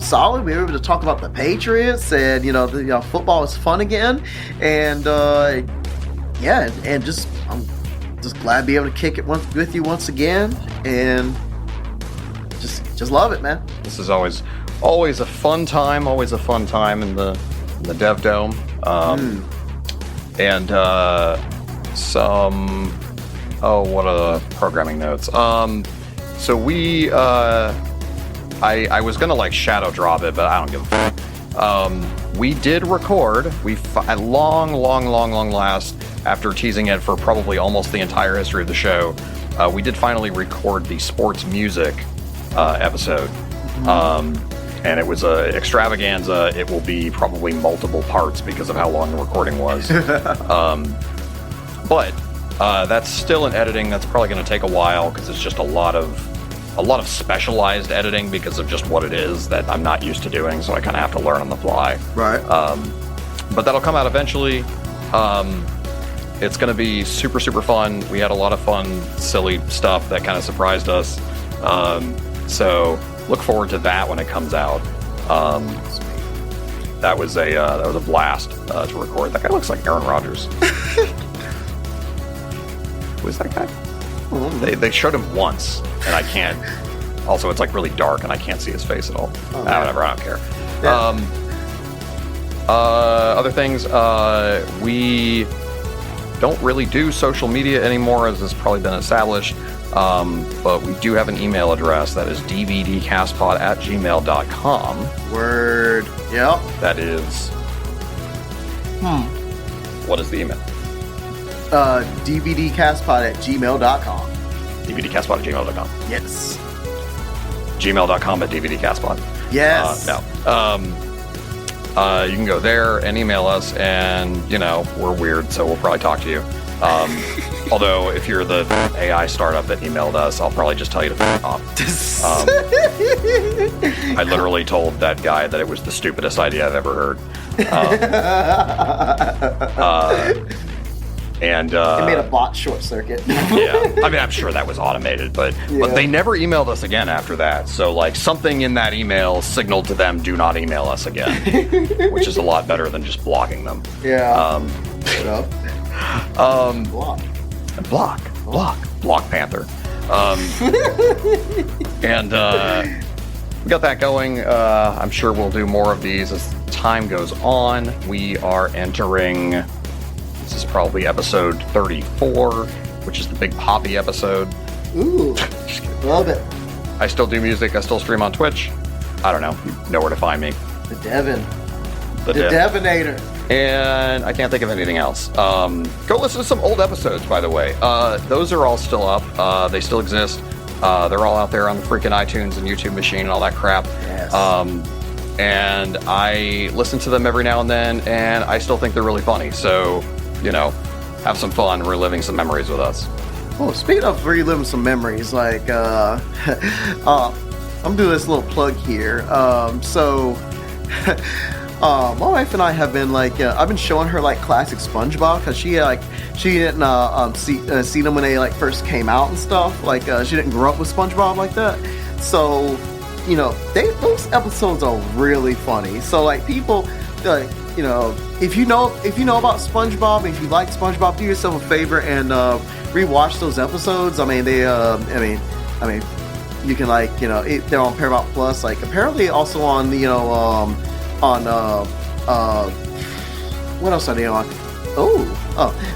Solid. We were able to talk about the Patriots, and football is fun again, and I'm just glad to be able to kick it with you once again, and just love it, man. This is always a fun time. Always a fun time in the Dev Dome, and some. Oh, what are the programming notes? So we. I was gonna like shadow drop it, but I don't give a fuck. We did record. At long last, after teasing it for probably almost the entire history of the show, we did finally record the sports music episode. And it was a extravaganza. It will be probably multiple parts because of how long the recording was. But that's still in editing. That's probably going to take a while because it's just a lot of specialized editing because of just what it is that I'm not used to doing, so I kind of have to learn on the fly. Right. But that'll come out eventually. It's going to be super, super fun. We had a lot of fun, silly stuff that kind of surprised us. So look forward to that when it comes out. That was a blast to record. That guy looks like Aaron Rodgers. Who is that guy? They showed him once, and I can't. Also, it's like really dark, and I can't see his face at all. Whatever, I don't care. Yeah. Other things, we don't really do social media anymore, as has probably been established. But we do have an email address that is dvdcastpod@gmail.com. Word. Yep. That is. What is the email? dvdcastpod@gmail.com. dvdcastpod@gmail.com. Yes. gmail.com at dvdcastpod. Yes. No. You can go there and email us, and we're weird, so we'll probably talk to you. Although if you're the AI startup that emailed us, I'll probably just tell you to f*** off. I literally told that guy that it was the stupidest idea I've ever heard. And it made a bot short circuit. Yeah, I mean, I'm sure that was automated, but they never emailed us again after that. So like something in that email signaled to them, do not email us again, which is a lot better than just blocking them. Yeah. Block Panther. And we got that going. I'm sure we'll do more of these as time goes on. We are entering, this is probably episode 34, which is the Big Poppy episode. Ooh, love it. I still do music. I still stream on Twitch. I don't know. You know where to find me. The Devin. The Devinator. And I can't think of anything else. Go listen to some old episodes, by the way. Those are all still up. They still exist. They're all out there on the freaking iTunes and YouTube machine and all that crap. Yes. And I listen to them every now and then, and I still think they're really funny. So, you know, have some fun reliving some memories with us. Oh, speaking of reliving some memories, like, I'm doing this little plug here. My wife and I have been like, I've been showing her like classic SpongeBob because she didn't see them when they like first came out and stuff. Like she didn't grow up with SpongeBob like that. So, you know, those episodes are really funny. So like people, like, you know, if you know about SpongeBob, if you like SpongeBob, do yourself a favor and rewatch those episodes. I mean, you can like, you know, they're on Paramount Plus. Like apparently also on the, you know, what else are they on?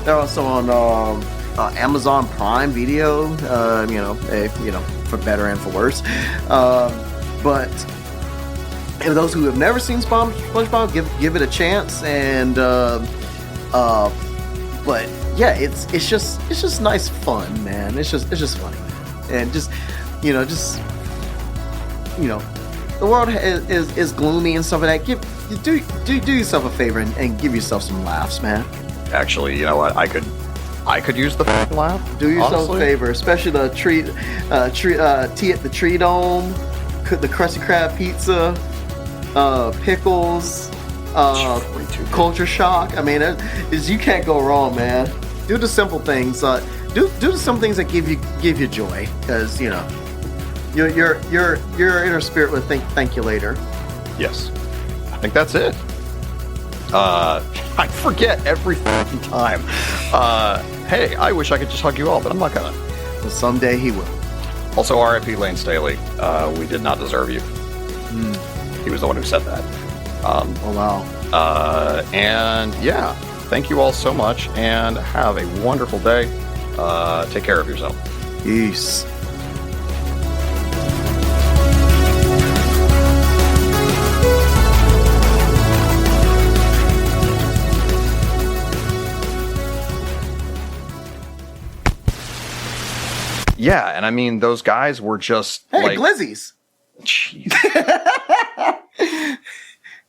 They're also on Amazon Prime Video. You know, for better and for worse. But for those who have never seen SpongeBob, give it a chance. And but yeah, it's just nice fun, man. It's just funny, and just you know. The world is gloomy and stuff like that. Do yourself a favor and give yourself some laughs, man. Actually, you know what? I could use the laugh. Do yourself honestly. a favor, especially the tea at the Tree Dome, the Krusty Krab pizza, pickles, culture shock. I mean, you can't go wrong, man. Do the simple things. Do the simple things that give you joy, because you know. Your inner spirit will thank you later. Yes. I think that's it. I forget every fucking time. Hey, I wish I could just hug you all, but I'm not gonna. But someday he will. Also, R.I.P. Lane Staley. We did not deserve you. He was the one who said that. Oh, wow. And yeah, thank you all so much, and have a wonderful day. Take care of yourself. Peace. Yeah, and I mean, those guys were just Hey, like... glizzies. Jeez.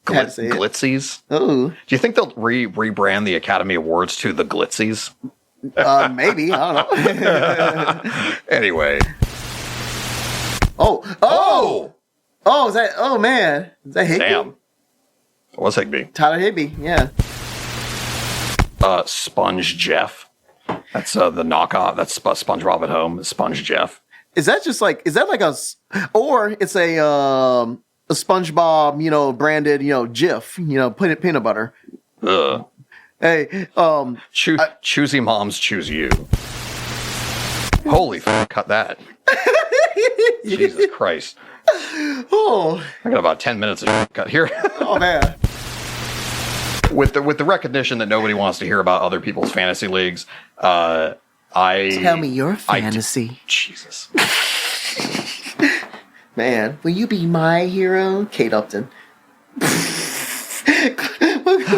Had to say it. Glitzies? Oh, Do you think they'll rebrand the Academy Awards to the Glitzies? maybe. I don't know. Anyway. Oh, is that? Oh man, is that Higby? Damn. It was Higby. Tyler Higby. Yeah. Sponge Jeff. That's the knockoff. That's SpongeBob at Home. Sponge Jeff. Is that just like? Is that like or it's a SpongeBob, you know, branded, you know, GIF, you know, peanut butter. Ugh. Hey, choosy moms choose you. Holy fuck, cut that. Jesus Christ. Oh, I got about 10 minutes of cut here. oh man. With the recognition that nobody wants to hear about other people's fantasy leagues, tell me your fantasy. Jesus. Man, will you be my hero? Kate Upton.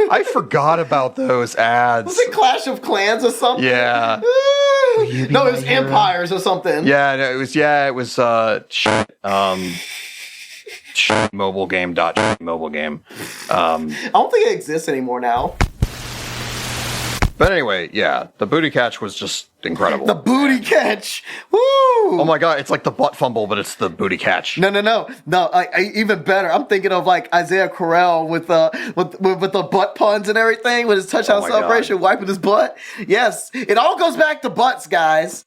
I forgot about those ads. Was it Clash of Clans or something? Yeah. No, it was Empires or something. Yeah, no, it was mobile game. Mobile game. I don't think it exists anymore now. But anyway, yeah, the Boutte Catch was just incredible. The Boutte Catch. Woo! Oh my god, it's like the butt fumble, but it's the Boutte Catch. No. I even better. I'm thinking of like Isaiah Correll with the butt puns and everything with his touchdown celebration, wiping his butt. Yes, it all goes back to butts, guys.